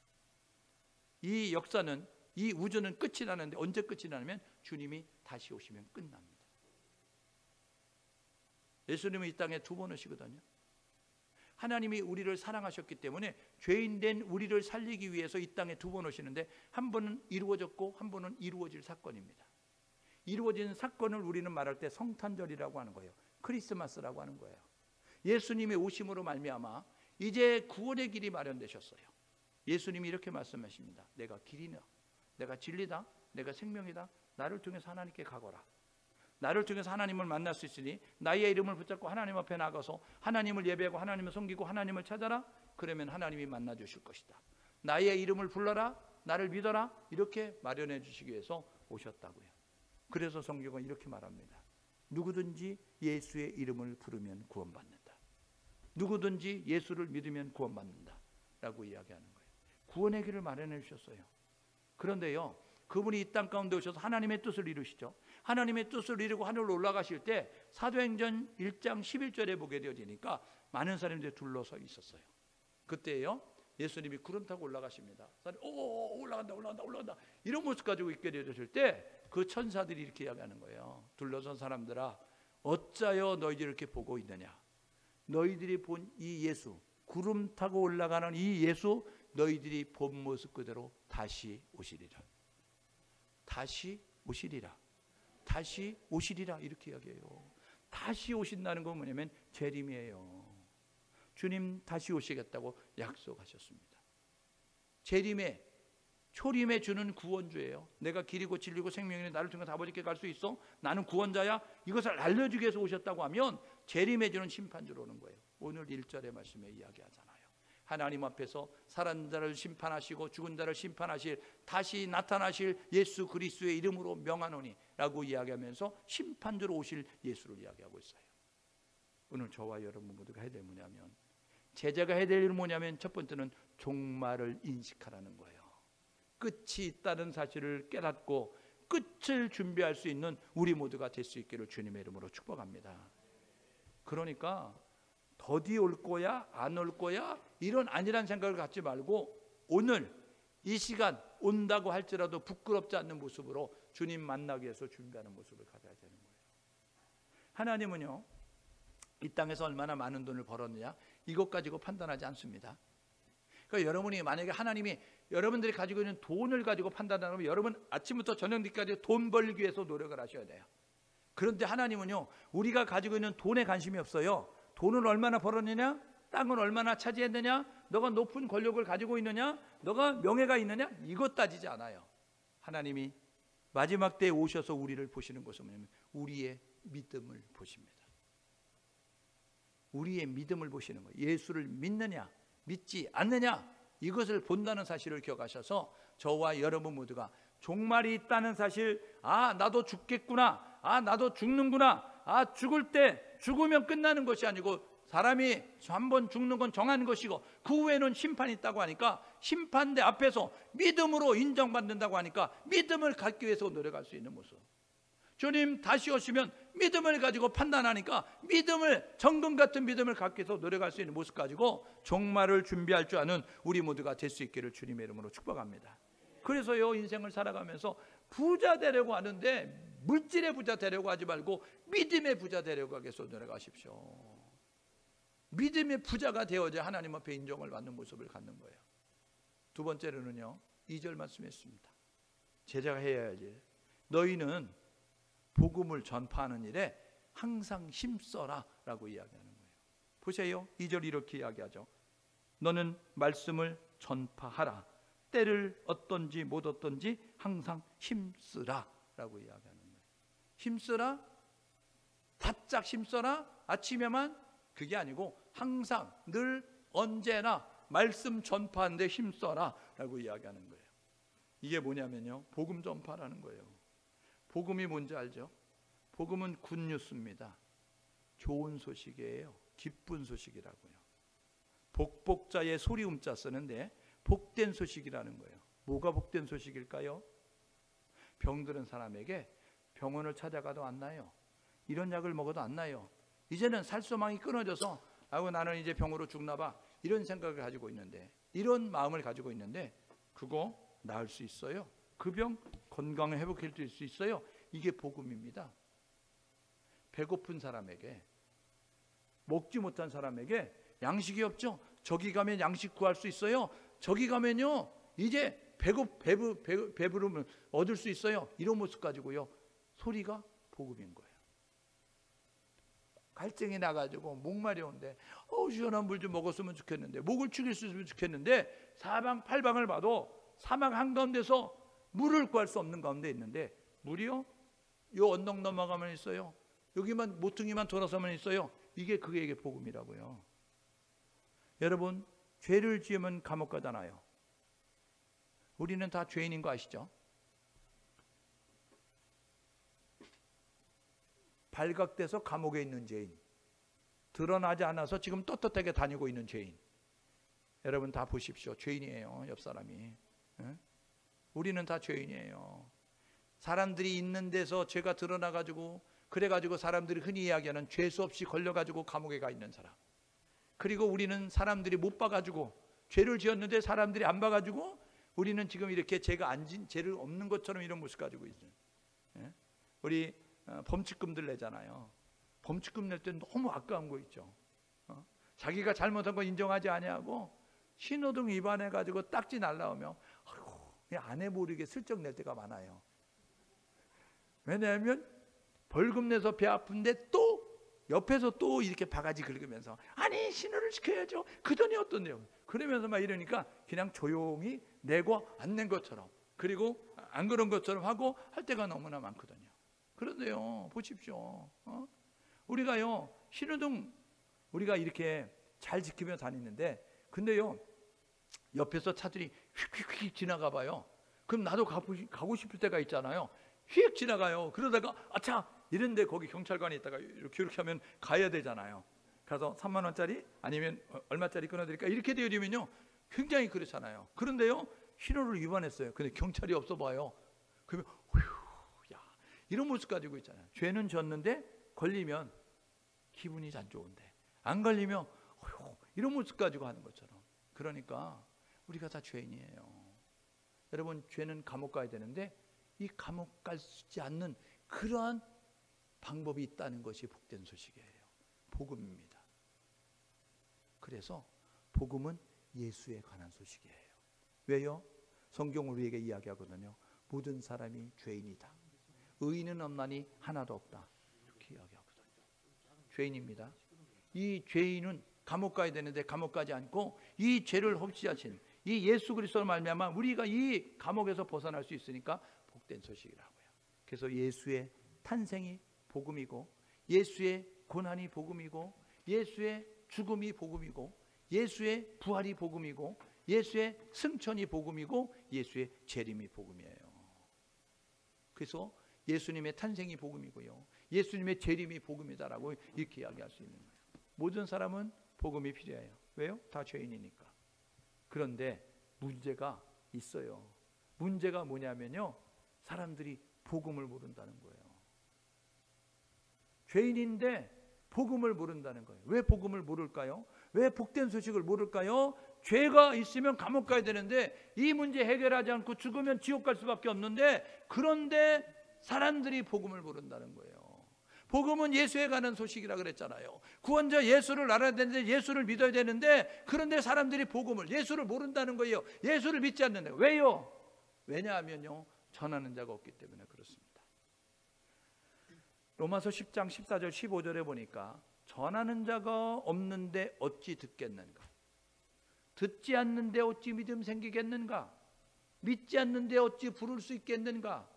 이 역사는, 이 우주는 끝이 나는데 언제 끝이 나냐면 주님이 다시 오시면 끝납니다. 예수님은 이 땅에 두 번 오시거든요. 하나님이 우리를 사랑하셨기 때문에 죄인된 우리를 살리기 위해서 이 땅에 두 번 오시는데, 한 번은 이루어졌고 한 번은 이루어질 사건입니다. 이루어진 사건을 우리는 말할 때 성탄절이라고 하는 거예요. 크리스마스라고 하는 거예요. 예수님의 오심으로 말미암아 이제 구원의 길이 마련되셨어요. 예수님이 이렇게 말씀하십니다. 내가 길이나, 내가 진리다, 내가 생명이다. 나를 통해서 하나님께 가거라. 나를 통해서 하나님을 만날 수 있으니 나의 이름을 붙잡고 하나님 앞에 나가서 하나님을 예배하고 하나님을 섬기고 하나님을 찾아라. 그러면 하나님이 만나 주실 것이다. 나의 이름을 불러라, 나를 믿어라. 이렇게 마련해 주시기 위해서 오셨다고요. 그래서 성경은 이렇게 말합니다. 누구든지 예수의 이름을 부르면 구원받는다. 누구든지 예수를 믿으면 구원받는다 라고 이야기하는 거예요. 구원의 길을 마련해 주셨어요. 그런데요, 그분이 이 땅 가운데 오셔서 하나님의 뜻을 이루시죠. 하나님의 뜻을 이루고 하늘로 올라가실 때 사도행전 1장 11절에 보게 되어지니까 많은 사람들이 둘러서 있었어요. 그때요, 예수님이 구름 타고 올라가십니다. 올라간다 이런 모습 가지고 있게 되어질 때 그 천사들이 이렇게 이야기하는 거예요. 둘러선 사람들아, 어찌하여 너희들이 이렇게 보고 있느냐. 너희들이 본 이 예수, 구름 타고 올라가는 이 예수, 너희들이 본 모습 그대로 다시 오시리라. 다시 오시리라. 다시 오시리라. 이렇게 이야기해요. 다시 오신다는 건 뭐냐면 재림이에요. 주님 다시 오시겠다고 약속하셨습니다. 재림에, 초림에 주는 구원주예요. 내가 길이고 진리고 생명이니 나를 통해 아버지께 갈 수 있어. 나는 구원자야. 이것을 알려주기 위해서 오셨다고 하면 재림에 주는 심판주로 오는 거예요. 오늘 1절의 말씀에 이야기하잖아요. 하나님 앞에서 살은 자를 심판하시고 죽은 자를 심판하실, 다시 나타나실 예수 그리스도의 이름으로 명하노니 라고 이야기하면서 심판주로 오실 예수를 이야기하고 있어요. 오늘 저와 여러분 모두가 해야 될 뭐냐면, 제자가 해야 될 일은 뭐냐면, 첫 번째는 종말을 인식하라는 거예요. 끝이 있다는 사실을 깨닫고 끝을 준비할 수 있는 우리 모두가 될 수 있기를 주님의 이름으로 축복합니다. 그러니까 더디 올 거야 안 올 거야 이런 아니란 생각을 갖지 말고, 오늘 이 시간 온다고 할지라도 부끄럽지 않는 모습으로 주님 만나기 위해서 준비하는 모습을 가져야 되는 거예요. 하나님은요, 이 땅에서 얼마나 많은 돈을 벌었느냐 이것 가지고 판단하지 않습니다. 그러니까 여러분이 만약에 하나님이 여러분들이 가지고 있는 돈을 가지고 판단하면 여러분 아침부터 저녁 늦게까지 돈 벌기 위해서 노력을 하셔야 돼요. 그런데 하나님은요, 우리가 가지고 있는 돈에 관심이 없어요. 돈을 얼마나 벌었느냐, 땅을 얼마나 차지했느냐, 너가 높은 권력을 가지고 있느냐, 너가 명예가 있느냐, 이것 따지지 않아요. 하나님이 마지막 때에 오셔서 우리를 보시는 것은 뭐냐면 우리의 믿음을 보십니다. 우리의 믿음을 보시는 거예요. 예수를 믿느냐 믿지 않느냐, 이것을 본다는 사실을 기억하셔서 저와 여러분 모두가 종말이 있다는 사실, 아 나도 죽겠구나, 아 나도 죽는구나, 아 죽을 때 죽으면 끝나는 것이 아니고 사람이 한번 죽는 건 정한 것이고 그 후에는 심판이 있다고 하니까 심판대 앞에서 믿음으로 인정받는다고 하니까 믿음을 갖기 위해서 노력할 수 있는 모습. 주님 다시 오시면 믿음을 가지고 판단하니까 믿음을, 정금 같은 믿음을 갖기 위해서 노력할 수 있는 모습 가지고 종말을 준비할 줄 아는 우리 모두가 될 수 있기를 주님의 이름으로 축복합니다. 그래서요, 인생을 살아가면서 부자 되려고 하는데 물질의 부자 되려고 하지 말고 믿음의 부자 되려고 하기 위해서 노력하십시오. 믿음의 부자가 되어야 하나님 앞에 인정을 받는 모습을 갖는 거예요. 두 번째로는요, 2절 말씀했습니다. 제자가 해야 할지, 너희는 복음을 전파하는 일에 항상 힘써라 라고 이야기하는 거예요. 보세요, 2절 이렇게 이야기하죠. 너는 말씀을 전파하라. 때를 어떤지 못 어떤지 항상 힘쓰라 라고 이야기하는 거예요. 힘쓰라? 바짝 힘써라? 아침에만? 그게 아니고 항상 늘 언제나 말씀 전파하는데 힘써라 라고 이야기하는 거예요. 이게 뭐냐면요, 복음 전파라는 거예요. 복음이 뭔지 알죠? 복음은 굿뉴스입니다. 좋은 소식이에요. 기쁜 소식이라고요. 복복자의 소리음자 쓰는데 복된 소식이라는 거예요. 뭐가 복된 소식일까요? 병들은 사람에게 병원을 찾아가도 안 나요. 이런 약을 먹어도 안 나요. 이제는 살소망이 끊어져서 아이고 나는 이제 병으로 죽나 봐, 이런 생각을 가지고 있는데, 이런 마음을 가지고 있는데 그거 나을 수 있어요. 그 병 건강을 회복해 줄 수 있어요. 이게 복음입니다. 배고픈 사람에게, 먹지 못한 사람에게 양식이 없죠? 저기 가면 양식 구할 수 있어요. 저기 가면요 이제 배부름을 얻을 수 있어요. 이런 모습 가지고요, 소리가 복음인 거예요. 갈증이 나가지고 목 마려운데 시원한 물 좀 먹었으면 좋겠는데, 목을 축일 수 있으면 좋겠는데, 사방팔방을 봐도 사막 한가운데서 물을 구할 수 없는 가운데 있는데, 물이요 요 언덕 넘어가면 있어요. 여기만 모퉁이만 돌아서면 있어요. 이게 그에게 복음이라고요. 여러분, 죄를 지으면 감옥 가잖아요. 우리는 다 죄인인 거 아시죠? 발각돼서 감옥에 있는 죄인, 드러나지 않아서 지금 떳떳하게 다니고 있는 죄인, 여러분 다 보십시오. 죄인이에요. 옆 사람이. 우리는 다 죄인이에요. 사람들이 있는 데서 죄가 드러나가지고, 그래가지고 사람들이 흔히 이야기하는 죄수 없이 걸려가지고 감옥에 가 있는 사람. 그리고 우리는 사람들이 못 봐가지고, 죄를 지었는데 사람들이 안 봐가지고 우리는 지금 이렇게 죄가 안 진, 죄를 없는 것처럼 이런 모습 가지고 있어요. 우리 범칙금들 내잖아요. 범칙금 낼 때 너무 아까운 거 있죠. 자기가 잘못한 거 인정하지 아니하고 신호등 위반해가지고 딱지 날라오면 아내 모르게 슬쩍 낼 때가 많아요. 왜냐하면 벌금 내서 배 아픈데 또 옆에서 또 이렇게 바가지 긁으면서 아니 신호를 지켜야죠. 그 돈이 어떤데요? 그러면서 막 이러니까 그냥 조용히 내고 안 낸 것처럼, 그리고 안 그런 것처럼 하고 할 때가 너무나 많거든요. 그런데요, 보십시오. 우리가요, 신호등 우리가 이렇게 잘 지키며 다니는데, 근데요, 옆에서 차들이 휙휙휙 지나가 봐요. 그럼 나도 가고 싶을 때가 있잖아요. 휙 지나가요. 그러다가 아차! 이런데 거기 경찰관이 있다가 이렇게 하면 가야 되잖아요. 가서 3만 원짜리 아니면 얼마짜리 끊어드릴까? 이렇게 되어지면요, 굉장히 그렇잖아요. 그런데요, 신호를 위반했어요. 근데 경찰이 없어 봐요. 그러면 이런 모습 가지고 있잖아요. 죄는 졌는데 걸리면 기분이 안 좋은데, 안 걸리면 이런 모습 가지고 하는 것처럼. 그러니까 우리가 다 죄인이에요. 여러분, 죄는 감옥 가야 되는데 이 감옥 가지 않는 그러한 방법이 있다는 것이 복된 소식이에요. 복음입니다. 그래서 복음은 예수에 관한 소식이에요. 왜요? 성경 우리에게 이야기하거든요. 모든 사람이 죄인이다. 의인은 없나니 하나도 없다. 이렇게 이야기하거든요. 죄인입니다. 이 죄인은 감옥 가야 되는데 감옥 가지 않고 이 죄를 없이하신 이 예수 그리스도로 말미암아 우리가 이 감옥에서 벗어날 수 있으니까 복된 소식이라고요. 그래서 예수의 탄생이 복음이고, 예수의 고난이 복음이고, 예수의 죽음이 복음이고, 예수의 부활이 복음이고, 예수의 승천이 복음이고, 예수의 재림이 복음이에요. 그래서 예수님의 탄생이 복음이고요, 예수님의 재림이 복음이다라고 이렇게 이야기할 수 있는 거예요. 모든 사람은 복음이 필요해요. 왜요? 다 죄인이니까. 그런데 문제가 있어요. 문제가 뭐냐면요, 사람들이 복음을 모른다는 거예요. 죄인인데 복음을 모른다는 거예요. 왜 복음을 모를까요? 왜 복된 소식을 모를까요? 죄가 있으면 감옥 가야 되는데 이 문제 해결하지 않고 죽으면 지옥 갈 수밖에 없는데, 그런데 사람들이 복음을 모른다는 거예요. 복음은 예수에 관한 소식이라 그랬잖아요. 구원자 예수를 알아야 되는데, 예수를 믿어야 되는데, 그런데 사람들이 복음을, 예수를 모른다는 거예요. 예수를 믿지 않는다. 왜요? 왜냐하면요, 전하는 자가 없기 때문에 그렇습니다. 로마서 10장 14절 15절에 보니까 전하는 자가 없는데 어찌 듣겠는가? 듣지 않는데 어찌 믿음 생기겠는가? 믿지 않는데 어찌 부를 수 있겠는가?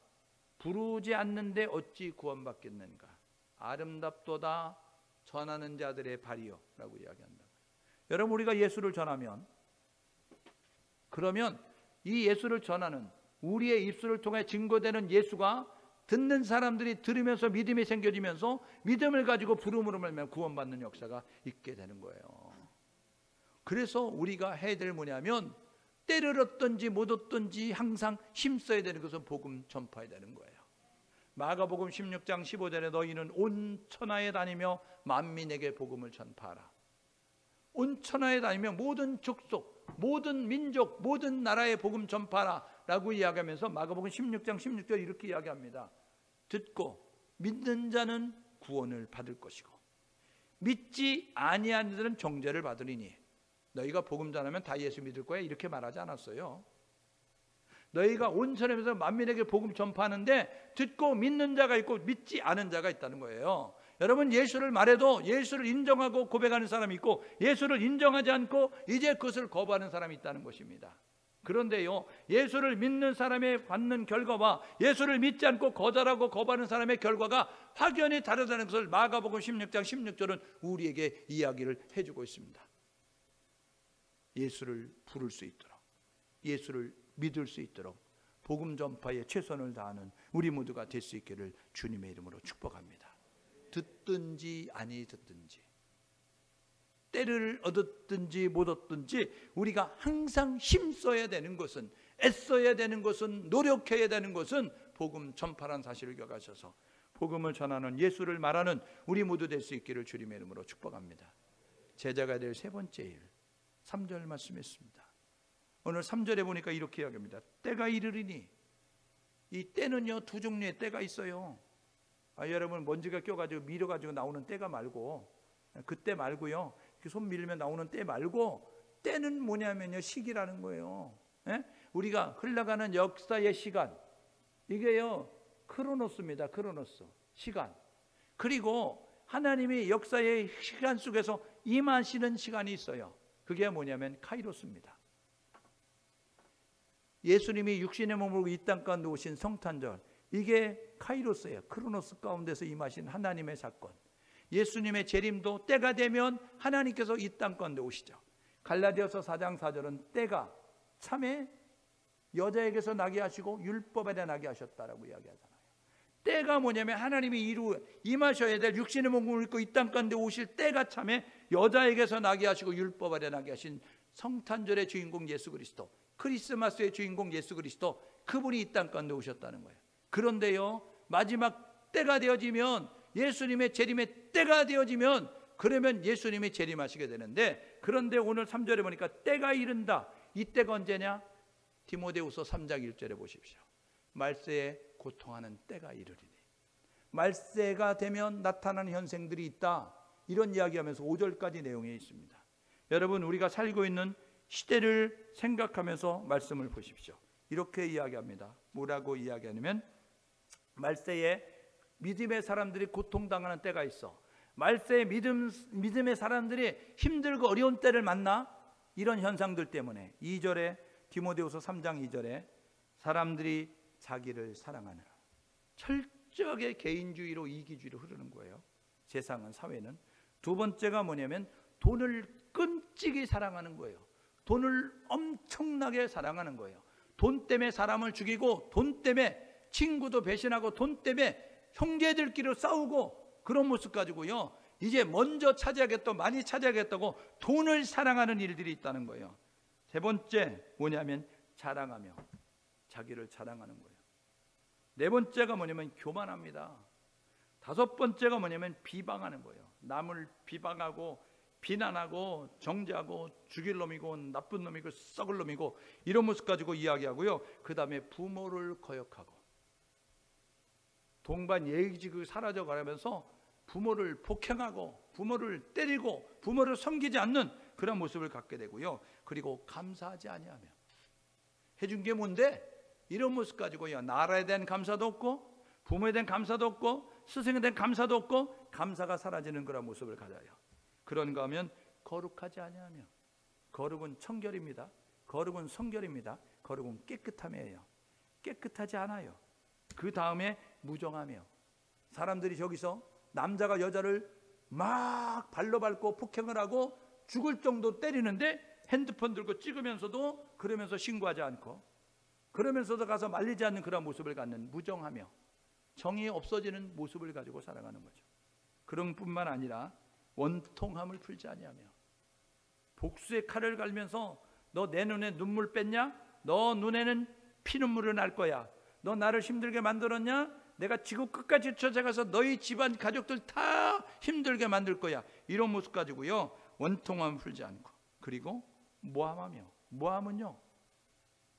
부르지 않는데 어찌 구원받겠는가? 아름답도다 전하는 자들의 발이요 라고 이야기한다. 여러분, 우리가 예수를 전하면, 그러면 이 예수를 전하는 우리의 입술을 통해 증거되는 예수가 듣는 사람들이 들으면서 믿음이 생겨지면서 믿음을 가지고 부름으로 말미암아 구원받는 역사가 있게 되는 거예요. 그래서 우리가 해야 될 뭐냐면, 때를 얻든지 못 얻든지 항상 힘써야 되는 것은 복음 전파해야 되는 거예요. 마가복음 16장 15절에 너희는 온 천하에 다니며 만민에게 복음을 전파하라. 온 천하에 다니며 모든 족속, 모든 민족, 모든 나라에 복음 전파하라 라고 이야기하면서 마가복음 16장 16절 이렇게 이야기합니다. 듣고 믿는 자는 구원을 받을 것이고 믿지 아니하는 자는 정죄를 받으리니. 너희가 복음 전하면 다 예수 믿을 거야 이렇게 말하지 않았어요. 너희가 온 천하에서 만민에게 복음 전파하는데 듣고 믿는 자가 있고 믿지 않은 자가 있다는 거예요. 여러분, 예수를 말해도 예수를 인정하고 고백하는 사람이 있고 예수를 인정하지 않고 이제 그것을 거부하는 사람이 있다는 것입니다. 그런데요, 예수를 믿는 사람의 받는 결과와 예수를 믿지 않고 거절하고 거부하는 사람의 결과가 확연히 다르다는 것을 마가복음 16장 16절은 우리에게 이야기를 해주고 있습니다. 예수를 부를 수 있도록, 예수를 믿을 수 있도록 복음 전파에 최선을 다하는 우리 모두가 될 수 있기를 주님의 이름으로 축복합니다. 듣든지 아니 듣든지, 때를 얻었든지 못 얻든지 우리가 항상 힘써야 되는 것은, 애써야 되는 것은, 노력해야 되는 것은 복음 전파라는 사실을 기억하셔서 복음을 전하는, 예수를 말하는 우리 모두 될 수 있기를 주님의 이름으로 축복합니다. 제자가 될 세 번째 일, 3절 말씀했습니다. 오늘 3절에 보니까 이렇게 이야기합니다. 때가 이르리니. 이 때는요, 두 종류의 때가 있어요. 여러분, 먼지가 껴가지고 밀어가지고 나오는 때가 말고, 그때 말고요, 손 밀면 나오는 때 말고, 때는 뭐냐면요, 시기라는 거예요. 우리가 흘러가는 역사의 시간, 이게요 크로노스입니다. 크로노스, 시간. 그리고 하나님이 역사의 시간 속에서 임하시는 시간이 있어요. 그게 뭐냐면 카이로스입니다. 예수님이 육신의 몸으로 이 땅 가운데 오신 성탄절, 이게 카이로스예요. 크로노스 가운데서 임하신 하나님의 사건. 예수님의 재림도 때가 되면 하나님께서 이 땅 가운데 오시죠. 갈라디아서 4장 4절은 때가 참에 여자에게서 나게 하시고 율법 아래 나게 하셨다라고 이야기하잖아요. 때가 뭐냐면 하나님이 임하셔야 될 육신의 몸을 입고 이 땅 가운데 오실 때가 참에 여자에게서 나게 하시고 율법 아래 나게 하신 성탄절의 주인공 예수 그리스도, 크리스마스의 주인공 예수 그리스도, 그분이 이 땅 가운데 오셨다는 거예요. 그런데요, 마지막 때가 되어지면, 예수님의 재림의 때가 되어지면, 그러면 예수님이 재림하시게 되는데, 그런데 오늘 3절에 보니까 때가 이른다. 이 때가 언제냐? 디모데후서 3장 1절에 보십시오. 말세에 고통하는 때가 이르리니. 말세가 되면 나타나는 현상들이 있다, 이런 이야기하면서 5절까지 내용이 있습니다. 여러분, 우리가 살고 있는 시대를 생각하면서 말씀을 보십시오. 이렇게 이야기합니다. 뭐라고 이야기하냐면, 말세에 믿음의 사람들이 고통당하는 때가 있어. 말세에 믿음의 사람들이 힘들고 어려운 때를 만나. 이런 현상들 때문에 2절에 디모데후서 3장 2절에 사람들이 자기를 사랑하느라, 철저하게 개인주의로, 이기주의로 흐르는 거예요. 세상은, 사회는. 두 번째가 뭐냐면 돈을 끔찍이 사랑하는 거예요. 돈을 엄청나게 사랑하는 거예요. 돈 때문에 사람을 죽이고, 돈 때문에 친구도 배신하고, 돈 때문에 형제들끼리 싸우고, 그런 모습 가지고요, 이제 먼저 차지하겠다고, 많이 차지하겠다고 돈을 사랑하는 일들이 있다는 거예요. 세 번째 뭐냐면 자랑하며 자기를 자랑하는 거예요. 네 번째가 뭐냐면 교만합니다. 다섯 번째가 뭐냐면 비방하는 거예요. 남을 비방하고 비난하고 정죄하고 죽일 놈이고 나쁜 놈이고 썩을 놈이고 이런 모습 가지고 이야기하고요. 그 다음에 부모를 거역하고 동반 예의지국이 사라져가면서 부모를 폭행하고 부모를 때리고 부모를 섬기지 않는 그런 모습을 갖게 되고요. 그리고 감사하지 아니하며 해준 게 뭔데? 이런 모습 가지고요. 나라에 대한 감사도 없고 부모에 대한 감사도 없고 스승에 대한 감사도 없고 감사가 사라지는 그런 모습을 가져요. 그런가 하면 거룩하지 아니하며, 거룩은 청결입니다. 거룩은 성결입니다. 거룩은 깨끗함이에요. 깨끗하지 않아요. 그 다음에 무정하며, 사람들이 저기서 남자가 여자를 막 발로 밟고 폭행을 하고 죽을 정도 때리는데 핸드폰 들고 찍으면서도 그러면서 신고하지 않고 그러면서도 가서 말리지 않는 그런 모습을 갖는 무정하며 정이 없어지는 모습을 가지고 살아가는 거죠. 그런 뿐만 아니라 원통함을 풀지 아니하며 복수의 칼을 갈면서 너 내 눈에 눈물 뺐냐? 너 눈에는 피눈물이 날 거야. 너 나를 힘들게 만들었냐? 내가 지구 끝까지 쫓아가서 너희 집안 가족들 다 힘들게 만들 거야. 이런 모습 가지고요. 원통함을 풀지 않고, 그리고 모함하며, 모함은요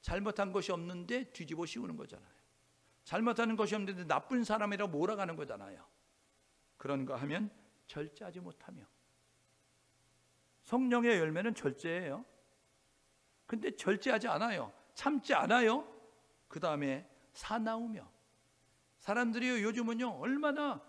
잘못한 것이 없는데 뒤집어 씌우는 거잖아요. 잘못하는 것이 없는데 나쁜 사람이라고 몰아가는 거잖아요. 그런가 하면 절제하지 못하며, 성령의 열매는 절제예요. 근데 절제하지 않아요. 참지 않아요. 그 다음에 사나우며, 사람들이 요즘은요 얼마나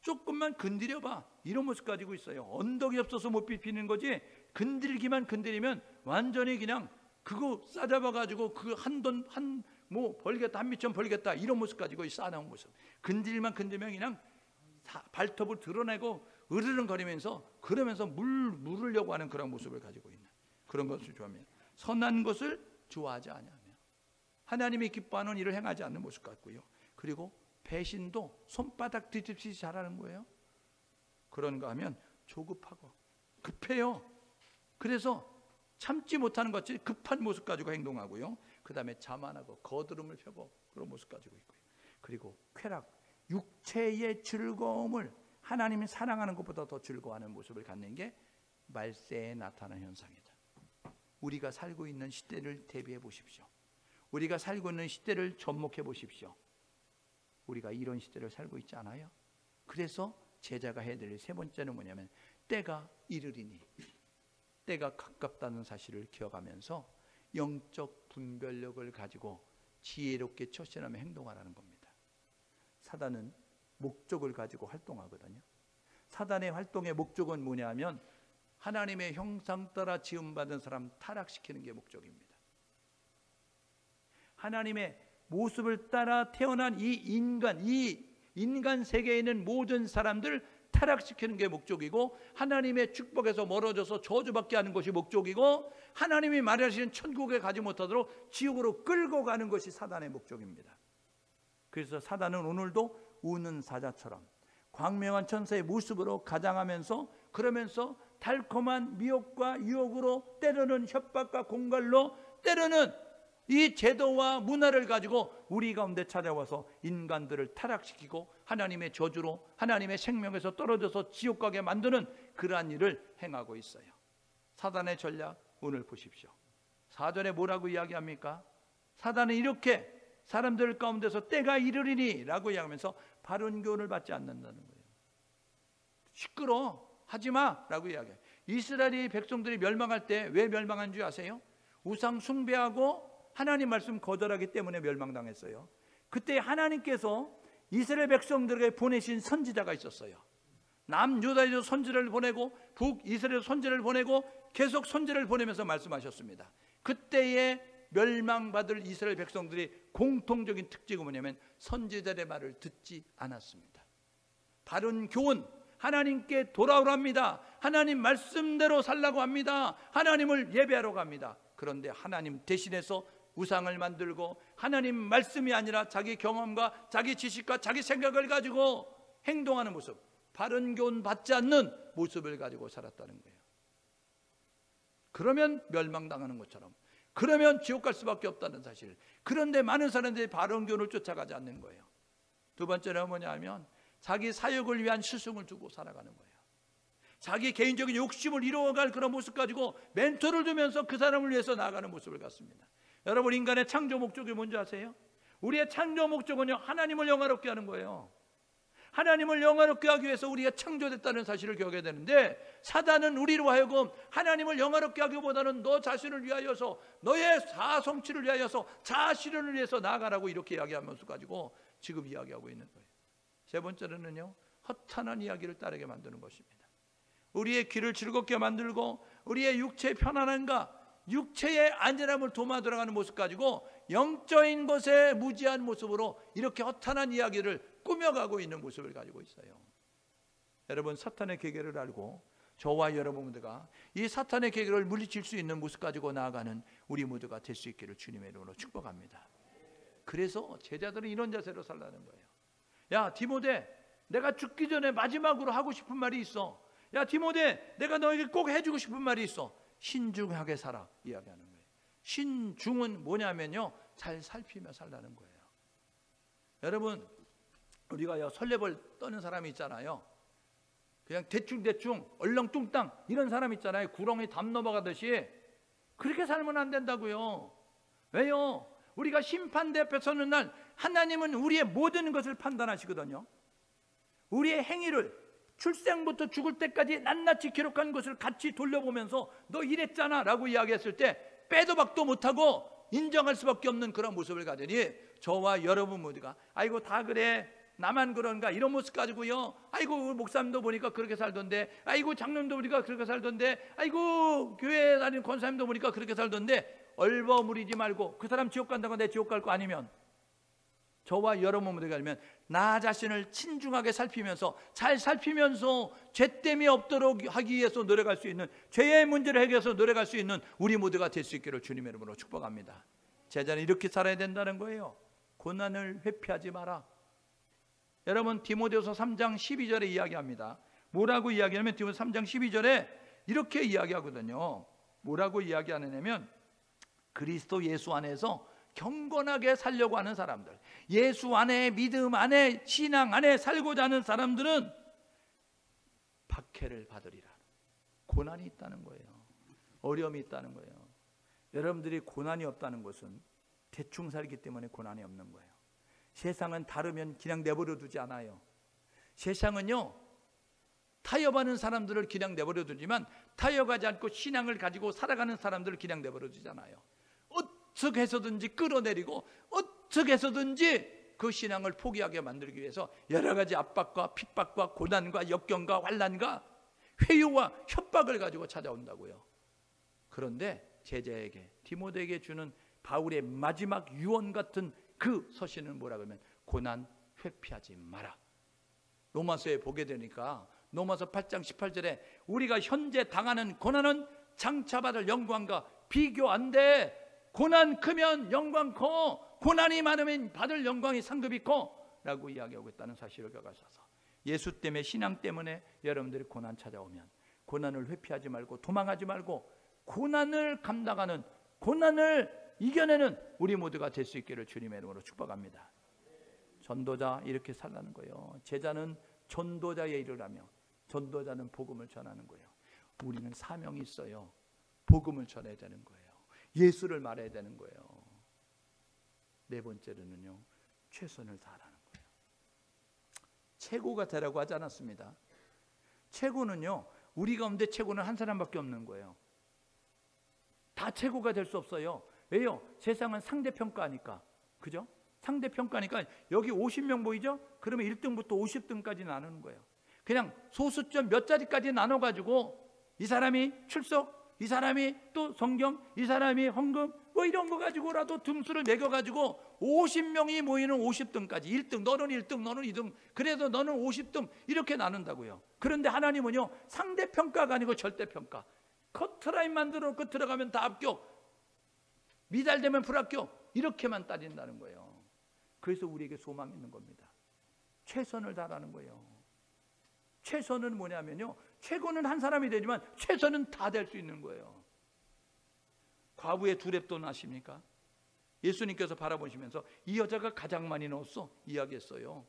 조금만 건드려봐 이런 모습 가지고 있어요. 언덕이 없어서 못 빗히는 거지 건들기만 건드리면 완전히 그냥 그거 싸잡아 가지고 그 한돈 한 뭐 벌겠다, 한 미천 벌겠다 이런 모습 가지고 싸나운 모습. 건들만 건드리면 그냥 발톱을 드러내고 으르렁거리면서 그러면서 물으려고 하는 그런 모습을 가지고 있는 그런 것을 좋아하며, 선한 것을 좋아하지 않으며 하나님이 기뻐하는 일을 행하지 않는 모습 같고요. 그리고 배신도 손바닥 뒤집듯이 잘하는 거예요. 그런가 하면 조급하고 급해요. 그래서 참지 못하는 것 같이 급한 모습 가지고 행동하고요. 그 다음에 자만하고 거드름을 펴고 그런 모습 가지고 있고요. 그리고 쾌락, 육체의 즐거움을 하나님이 사랑하는 것보다 더 즐거워하는 모습을 갖는 게 말세에 나타나는 현상이다. 우리가 살고 있는 시대를 대비해 보십시오. 우리가 살고 있는 시대를 접목해 보십시오. 우리가 이런 시대를 살고 있지 않아요? 그래서 제자가 해야 될 세 번째는 뭐냐면 때가 이르리니, 때가 가깝다는 사실을 기억하면서 영적 분별력을 가지고 지혜롭게 처신하며 행동하라는 겁니다. 사단은 목적을 가지고 활동하거든요. 사단의 활동의 목적은 뭐냐면 하나님의 형상 따라 지음받은 사람 타락시키는 게 목적입니다. 하나님의 모습을 따라 태어난 이 인간 세계에 있는 모든 사람들 타락시키는 게 목적이고, 하나님의 축복에서 멀어져서 저주받게 하는 것이 목적이고, 하나님이 말하시는 천국에 가지 못하도록 지옥으로 끌고 가는 것이 사단의 목적입니다. 그래서 사단은 오늘도 우는 사자처럼 광명한 천사의 모습으로 가장하면서, 그러면서 달콤한 미혹과 유혹으로, 때로는 협박과 공갈로, 때로는 이 제도와 문화를 가지고 우리 가운데 찾아와서 인간들을 타락시키고 하나님의 저주로 하나님의 생명에서 떨어져서 지옥 가게 만드는 그러한 일을 행하고 있어요. 사단의 전략 오늘 보십시오. 4절에 뭐라고 이야기합니까? 사단은 이렇게 사람들 가운데서 때가 이르리니 라고 이야기하면서 바른 교훈을 받지 않는다는 거예요. 시끄러 하지마 라고 이야기해요. 이스라엘의 백성들이 멸망할 때 왜 멸망한 줄 아세요? 우상 숭배하고 하나님 말씀 거절하기 때문에 멸망당했어요. 그때 하나님께서 이스라엘 백성들에게 보내신 선지자가 있었어요. 남유다에서 선지자를 보내고 북이스라엘 선지자를 보내고 계속 선지자를 보내면서 말씀하셨습니다. 그때의 멸망받을 이스라엘 백성들이 공통적인 특징은 뭐냐면 선지자의 말을 듣지 않았습니다. 바른 교훈, 하나님께 돌아오랍니다. 하나님 말씀대로 살라고 합니다. 하나님을 예배하러 갑니다. 그런데 하나님 대신해서 우상을 만들고 하나님 말씀이 아니라 자기 경험과 자기 지식과 자기 생각을 가지고 행동하는 모습, 바른 교훈 받지 않는 모습을 가지고 살았다는 거예요. 그러면 멸망당하는 것처럼, 그러면 지옥 갈 수밖에 없다는 사실. 그런데 많은 사람들이 바른 교훈을 쫓아가지 않는 거예요. 두 번째는 뭐냐면 자기 사역을 위한 스승을 두고 살아가는 거예요. 자기 개인적인 욕심을 이루어갈 그런 모습 가지고 멘토를 두면서 그 사람을 위해서 나아가는 모습을 갖습니다. 여러분, 인간의 창조 목적이 뭔지 아세요? 우리의 창조 목적은요, 하나님을 영화롭게 하는 거예요. 하나님을 영화롭게 하기 위해서 우리가 창조됐다는 사실을 기억해야 되는데, 사단은 우리로 하여금 하나님을 영화롭게 하기보다는 너 자신을 위하여서, 너의 자아성취를 위하여서, 자아실현을 위해서 나아가라고 이렇게 이야기하면서 가지고 지금 이야기하고 있는 거예요. 세 번째로는요, 허탄한 이야기를 따르게 만드는 것입니다. 우리의 귀를 즐겁게 만들고 우리의 육체의 편안함과 육체의 안전함을 도마 들어가는 모습 가지고 영적인 것에 무지한 모습으로 이렇게 허탄한 이야기를 꾸며가고 있는 모습을 가지고 있어요. 여러분, 사탄의 계계를 알고 저와 여러분 모두가 이 사탄의 계계를 물리칠 수 있는 모습 가지고 나아가는 우리 모두가 될 수 있기를 주님의 이름으로 축복합니다. 그래서 제자들은 이런 자세로 살라는 거예요. 야 디모데, 내가 죽기 전에 마지막으로 하고 싶은 말이 있어. 야 디모데, 내가 너에게 꼭 해주고 싶은 말이 있어. 신중하게 살아, 이야기하는 거예요. 신중은 뭐냐면요, 잘 살피며 살라는 거예요. 여러분, 우리가 설레벌 떠는 사람이 있잖아요. 그냥 대충 얼렁뚱땅 이런 사람 있잖아요. 구렁이 담 넘어가듯이. 그렇게 살면 안 된다고요. 왜요? 우리가 심판대 앞에 서는 날 하나님은 우리의 모든 것을 판단하시거든요. 우리의 행위를 출생부터 죽을 때까지 낱낱이 기록한 것을 같이 돌려보면서 너 이랬잖아 라고 이야기했을 때 빼도 박도 못하고 인정할 수밖에 없는 그런 모습을 가지니, 저와 여러분 모두가 아이고 다 그래, 나만 그런가, 이런 모습 가지고요, 아이고 목사님도 보니까 그렇게 살던데, 아이고 장로님도 보니까 그렇게 살던데, 아이고 교회 다니는 권사님도 보니까 그렇게 살던데, 얼버무리지 말고 그 사람 지옥 간다고 내 지옥 갈 거 아니면, 저와 여러분 모두가 아니면 나 자신을 신중하게 살피면서, 잘 살피면서 죄됨이 없도록 하기 위해서 노력할 수 있는, 죄의 문제를 해결해서 노력할 수 있는 우리 모두가 될 수 있기를 주님의 이름으로 축복합니다. 제자는 이렇게 살아야 된다는 거예요. 고난을 회피하지 마라. 여러분, 디모데후서 3장 12절에 이야기합니다. 뭐라고 이야기하면 디모데후서 3장 12절에 이렇게 이야기하거든요. 뭐라고 이야기하느냐면, 그리스도 예수 안에서 경건하게 살려고 하는 사람들, 예수 안에, 믿음 안에, 신앙 안에 살고자 하는 사람들은 박해를 받으리라. 고난이 있다는 거예요. 어려움이 있다는 거예요. 여러분들이 고난이 없다는 것은 대충 살기 때문에 고난이 없는 거예요. 세상은 다르면 그냥 내버려 두지 않아요. 세상은요, 타협하는 사람들을 그냥 내버려 두지만 타협하지 않고 신앙을 가지고 살아가는 사람들을 그냥 내버려 두잖아요. 어떻게 해서든지 끌어내리고 어떻게 해서든지 그 신앙을 포기하게 만들기 위해서 여러 가지 압박과 핍박과 고난과 역경과 환난과 회유와 협박을 가지고 찾아온다고요. 그런데 제자에게, 디모데에게 주는 바울의 마지막 유언 같은 그 서신은 뭐라 그러면 고난 회피하지 마라. 로마서에 보게 되니까 로마서 8장 18절에 우리가 현재 당하는 고난은 장차 받을 영광과 비교 안 돼. 고난 크면 영광 커, 고난이 많으면 받을 영광이 상급이 커 라고 이야기하고 있다는 사실을 가져서, 예수 때문에, 신앙 때문에 여러분들이 고난 찾아오면 고난을 회피하지 말고 도망하지 말고 고난을 감당하는, 고난을 이겨내는 우리 모두가 될 수 있기를 주님의 이름으로 축복합니다. 전도자, 이렇게 살라는 거예요. 제자는 전도자의 일을 하며 전도자는 복음을 전하는 거예요. 우리는 사명이 있어요. 복음을 전해야 되는 거예요. 예수를 말해야 되는 거예요. 네 번째로는요, 최선을 다하라는 거예요. 최고가 되라고 하지 않았습니다. 최고는요, 우리 가운데 최고는 한 사람밖에 없는 거예요. 다 최고가 될 수 없어요. 왜요? 세상은 상대평가니까. 그죠? 상대평가니까 여기 50명 보이죠? 그러면 1등부터 50등까지 나누는 거예요. 그냥 소수점 몇 자리까지 나눠가지고 이 사람이 출석, 이 사람이 또 성경, 이 사람이 헌금, 뭐 이런 거 가지고라도 등수를 매겨가지고 50명이 모이는 50등까지, 1등, 너는 1등, 너는 2등, 그래도 너는 50등, 이렇게 나눈다고요. 그런데 하나님은요, 상대평가가 아니고 절대평가. 커트라인 만들어 놓고 들어가면 다 합격, 미달되면 불합격, 이렇게만 따진다는 거예요. 그래서 우리에게 소망이 있는 겁니다. 최선을 다하라는 거예요. 최선은 뭐냐면요, 최고는 한 사람이 되지만 최선은 다 될 수 있는 거예요. 과부의 두 렙돈 아십니까? 예수님께서 바라보시면서 이 여자가 가장 많이 넣었어 이야기했어요.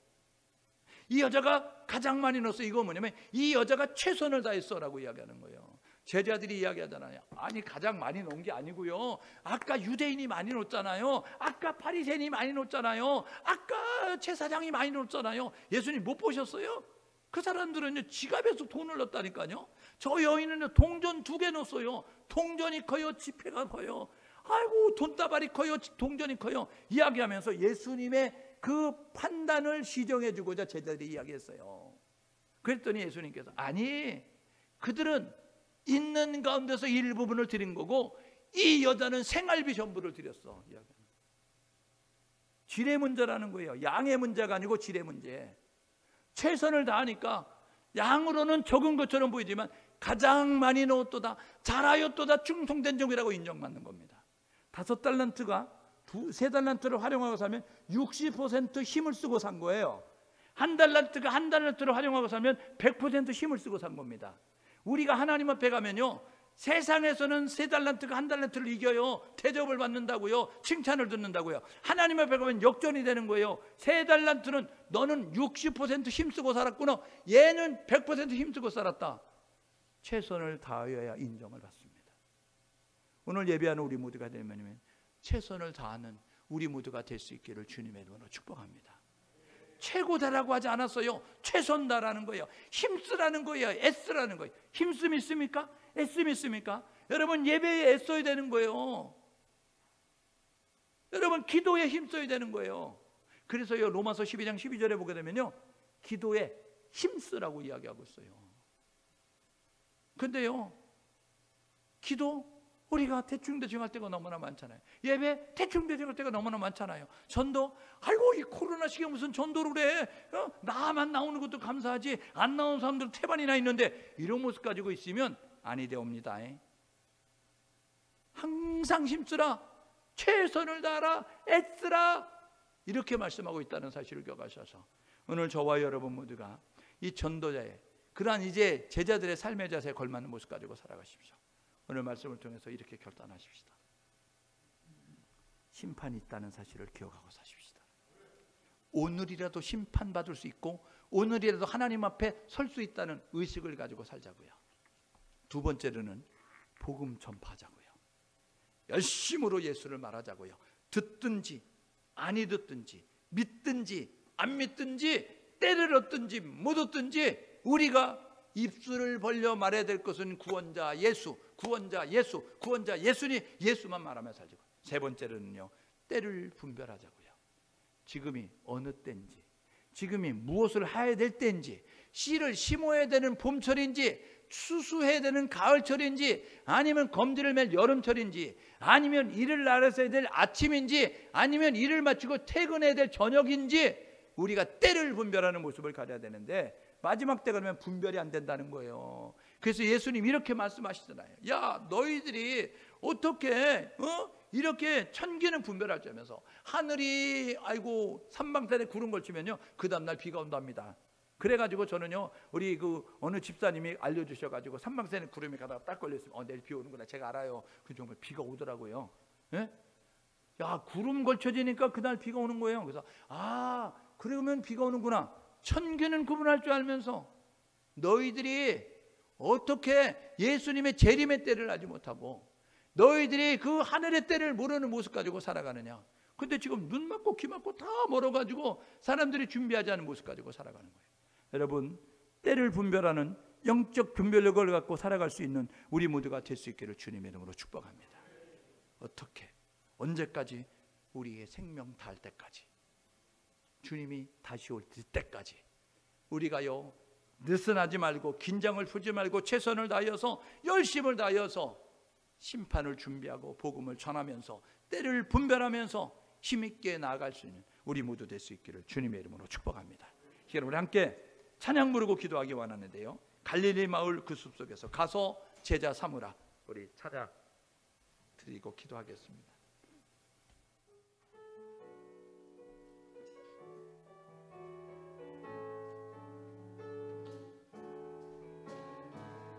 이 여자가 가장 많이 넣었어. 이거 뭐냐면 이 여자가 최선을 다했어 라고 이야기하는 거예요. 제자들이 이야기하잖아요. 아니 가장 많이 넣은 게 아니고요, 아까 유대인이 많이 넣었잖아요, 아까 바리새인이 많이 넣었잖아요, 아까 제사장이 많이 넣었잖아요. 예수님 못 보셨어요? 그 사람들은요 지갑에서 돈을 넣었다니까요. 저 여인은 동전 2개 넣었어요. 동전이 커요, 지폐가 커요. 아이고 돈다발이 커요, 동전이 커요. 이야기하면서 예수님의 그 판단을 시정해 주고자 제자들이 이야기했어요. 그랬더니 예수님께서 아니 그들은 있는 가운데서 일부분을 드린 거고 이 여자는 생활비 전부를 드렸어. 질의 문제라는 거예요. 양의 문제가 아니고 질의 문제. 최선을 다하니까 양으로는 적은 것처럼 보이지만 가장 많이 넣었도다, 잘하였도다, 충성된 종이라고 인정받는 겁니다. 5달란트가 3달란트를 활용하고 사면 60% 힘을 쓰고 산 거예요. 1달란트가 1달란트를 활용하고 사면 100% 힘을 쓰고 산 겁니다. 우리가 하나님 앞에 가면요, 세상에서는 3달란트가 1달란트를 이겨요. 대접을 받는다고요, 칭찬을 듣는다고요. 하나님 앞에 가면 역전이 되는 거예요. 3달란트는 너는 60% 힘쓰고 살았구나, 얘는 100% 힘쓰고 살았다. 최선을 다하여야 인정을 받습니다. 오늘 예배하는 우리 모두가 되면 최선을 다하는 우리 모두가 될 수 있기를 주님의 이름으로 축복합니다. 최고다라고 하지 않았어요. 최선다라는 거예요. 힘쓰라는 거예요. 애쓰라는 거예요. 힘쓰 있습니까? 애쓰 있습니까? 여러분 예배에 애써야 되는 거예요. 여러분 기도에 힘써야 되는 거예요. 그래서요 로마서 12장 12절에 보게 되면요, 기도에 힘쓰라고 이야기하고 있어요. 근데요 기도 우리가 대충대충 할 때가 너무나 많잖아요. 예배 대충대충 할 때가 너무나 많잖아요. 전도 아이고 이 코로나 시기에 무슨 전도를 해, 나만 나오는 것도 감사하지 안 나오는 사람들 태반이나 있는데, 이런 모습 가지고 있으면 아니 되옵니다. 항상 힘쓰라, 최선을 다하라, 애쓰라, 이렇게 말씀하고 있다는 사실을 기억하셔서 오늘 저와 여러분 모두가 이 전도자의 그러한 이제 제자들의 삶의 자세에 걸맞는 모습 가지고 살아가십시오. 오늘 말씀을 통해서 이렇게 결단하십시다. 심판이 있다는 사실을 기억하고 사십시다. 오늘이라도 심판받을 수 있고 오늘이라도 하나님 앞에 설 수 있다는 의식을 가지고 살자고요. 두 번째로는 복음 전파하자고요. 열심으로 예수를 말하자고요. 듣든지 아니 듣든지 믿든지 안 믿든지 때를 얻든지 못 얻든지 우리가 입술을 벌려 말해야 될 것은 구원자 예수, 구원자 예수, 구원자 예수니 예수만 말하며 살자고. 세 번째로는요, 때를 분별하자고요. 지금이 어느 때인지, 지금이 무엇을 해야 될 때인지, 씨를 심어야 되는 봄철인지, 추수해야 되는 가을철인지, 아니면 검지를 맬 여름철인지, 아니면 일을 나가서야 될 아침인지, 아니면 일을 마치고 퇴근해야 될 저녁인지, 우리가 때를 분별하는 모습을 가져야 되는데 마지막 때가 되면 분별이 안 된다는 거예요. 그래서 예수님 이렇게 말씀하시잖아요. 야 너희들이 어떻게 이렇게 천기는 분별할 줄 알면서 하늘이 아이고 삼방산에 구름 걸치면요 그 다음날 비가 온답니다. 그래가지고 저는요 우리 그 어느 집사님이 알려주셔가지고 삼방산에 구름이 가다가 딱 걸렸으면 내일 비 오는구나 제가 알아요. 그 정말 비가 오더라고요. 예? 야 구름 걸쳐지니까 그날 비가 오는 거예요. 그래서 그러면 비가 오는구나. 천기는 구분할 줄 알면서 너희들이 어떻게 예수님의 재림의 때를 알지 못하고 너희들이 그 하늘의 때를 모르는 모습 가지고 살아가느냐. 근데 지금 눈 맞고 귀 맞고 다 멀어가지고 사람들이 준비하지 않은 모습 가지고 살아가는 거예요. 여러분 때를 분별하는 영적 분별력을 갖고 살아갈 수 있는 우리 모두가 될 수 있기를 주님의 이름으로 축복합니다. 어떻게 언제까지? 우리의 생명 다할 때까지, 주님이 다시 올 때까지 우리가요 느슨하지 말고 긴장을 풀지 말고 최선을 다하여서 열심을 다하여서 심판을 준비하고 복음을 전하면서 때를 분별하면서 힘있게 나아갈 수 있는 우리 모두 될 수 있기를 주님의 이름으로 축복합니다. 여러분 함께 찬양 부르고 기도하기 원하는데요, 갈릴리 마을 그 숲속에서 가서 제자 삼으라 우리 찬양 드리고 기도하겠습니다.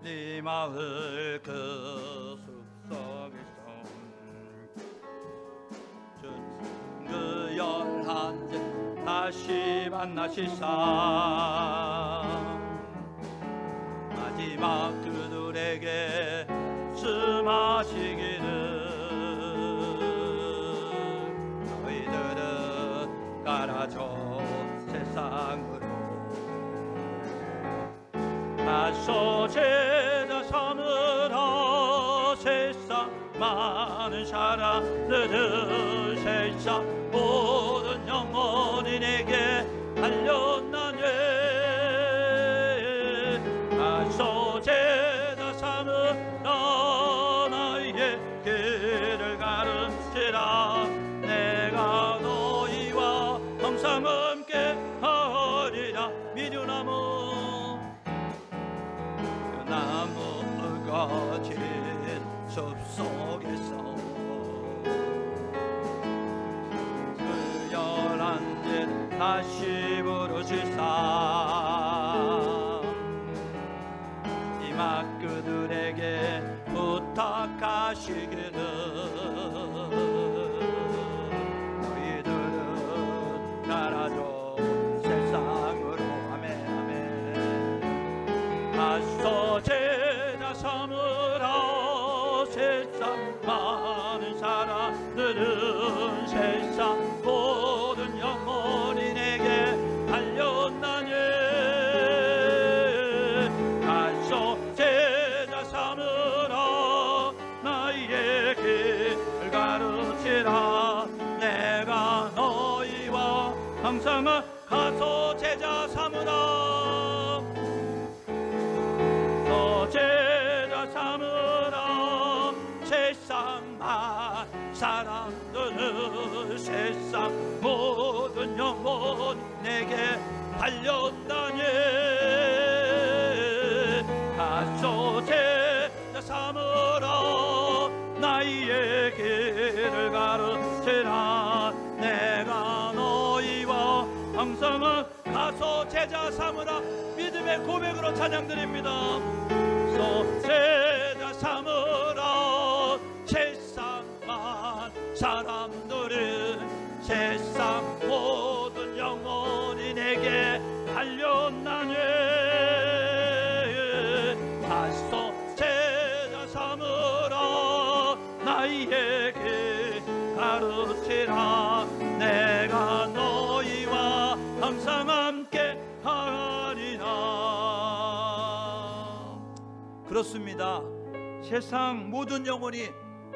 네 마을 그 숲속에서 그 11째 다시 만나시사 마지막 그들에게 말씀하시기를 너희들은 가라져 세상으로 가서 제자 삼으라 세상 많은 사람들은 세상 모든 영혼이 내게 달렸나니 가서 제자 삼으라 나의 길을 가르치라 내가 너희와 항상 함께 하리라. 미련나무 나무가 진 숲속에서 그 11째 다시 부르시사 이막 그들에게 부탁하시기를 너희들은 가라져 세상으로 아멘 아멘. 가서 제자 삼으라 세상 많은 사람들은 세상 모든 영혼이 내게 달렸나니 가서 제자 삼으라 나의 길을 가르치라 내가 너희와 항상 가서 제자 삼으라 제자 삼으라 세상만 사람들은 세상 모든 영혼 내게 달렸다니 가서 제자 삼으라 나의 길을 가르치라 내가 너희와 항상 가서 제자 삼으라. 믿음의 고백으로 찬양드립니다. 제자 삼으라 세상만 사람들은 세상 모든 영혼이 내게 달렸나니 가서 제자 삼으라 나의 길 가르치라 내가 너희와 항상 함께 하리라. 그렇습니다. 세상 모든 영혼이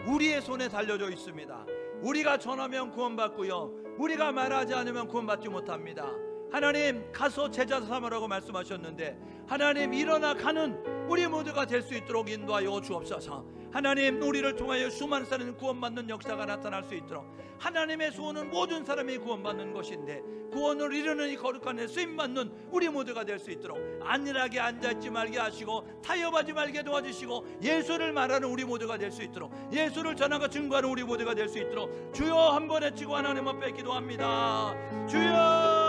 우리의 손에 달려져 있습니다. 우리가 전하면 구원받고요 우리가 말하지 않으면 구원받지 못합니다. 하나님 가서 제자 삼으라고 말씀하셨는데 하나님 일어나 가는 우리 모두가 될 수 있도록 인도하여 주옵소서. 하나님 우리를 통하여 수많은 사람이 구원받는 역사가 나타날 수 있도록 하나님의 소원은 모든 사람이 구원받는 것인데 구원을 이루는 이 거룩한 데 쓰임받는 우리 모두가 될 수 있도록 안일하게 앉아있지 말게 하시고 타협하지 말게 도와주시고 예수를 말하는 우리 모두가 될 수 있도록 예수를 전하고 증거하는 우리 모두가 될 수 있도록 주여 한 번 외치고 하나님 앞에 기도합니다. 주여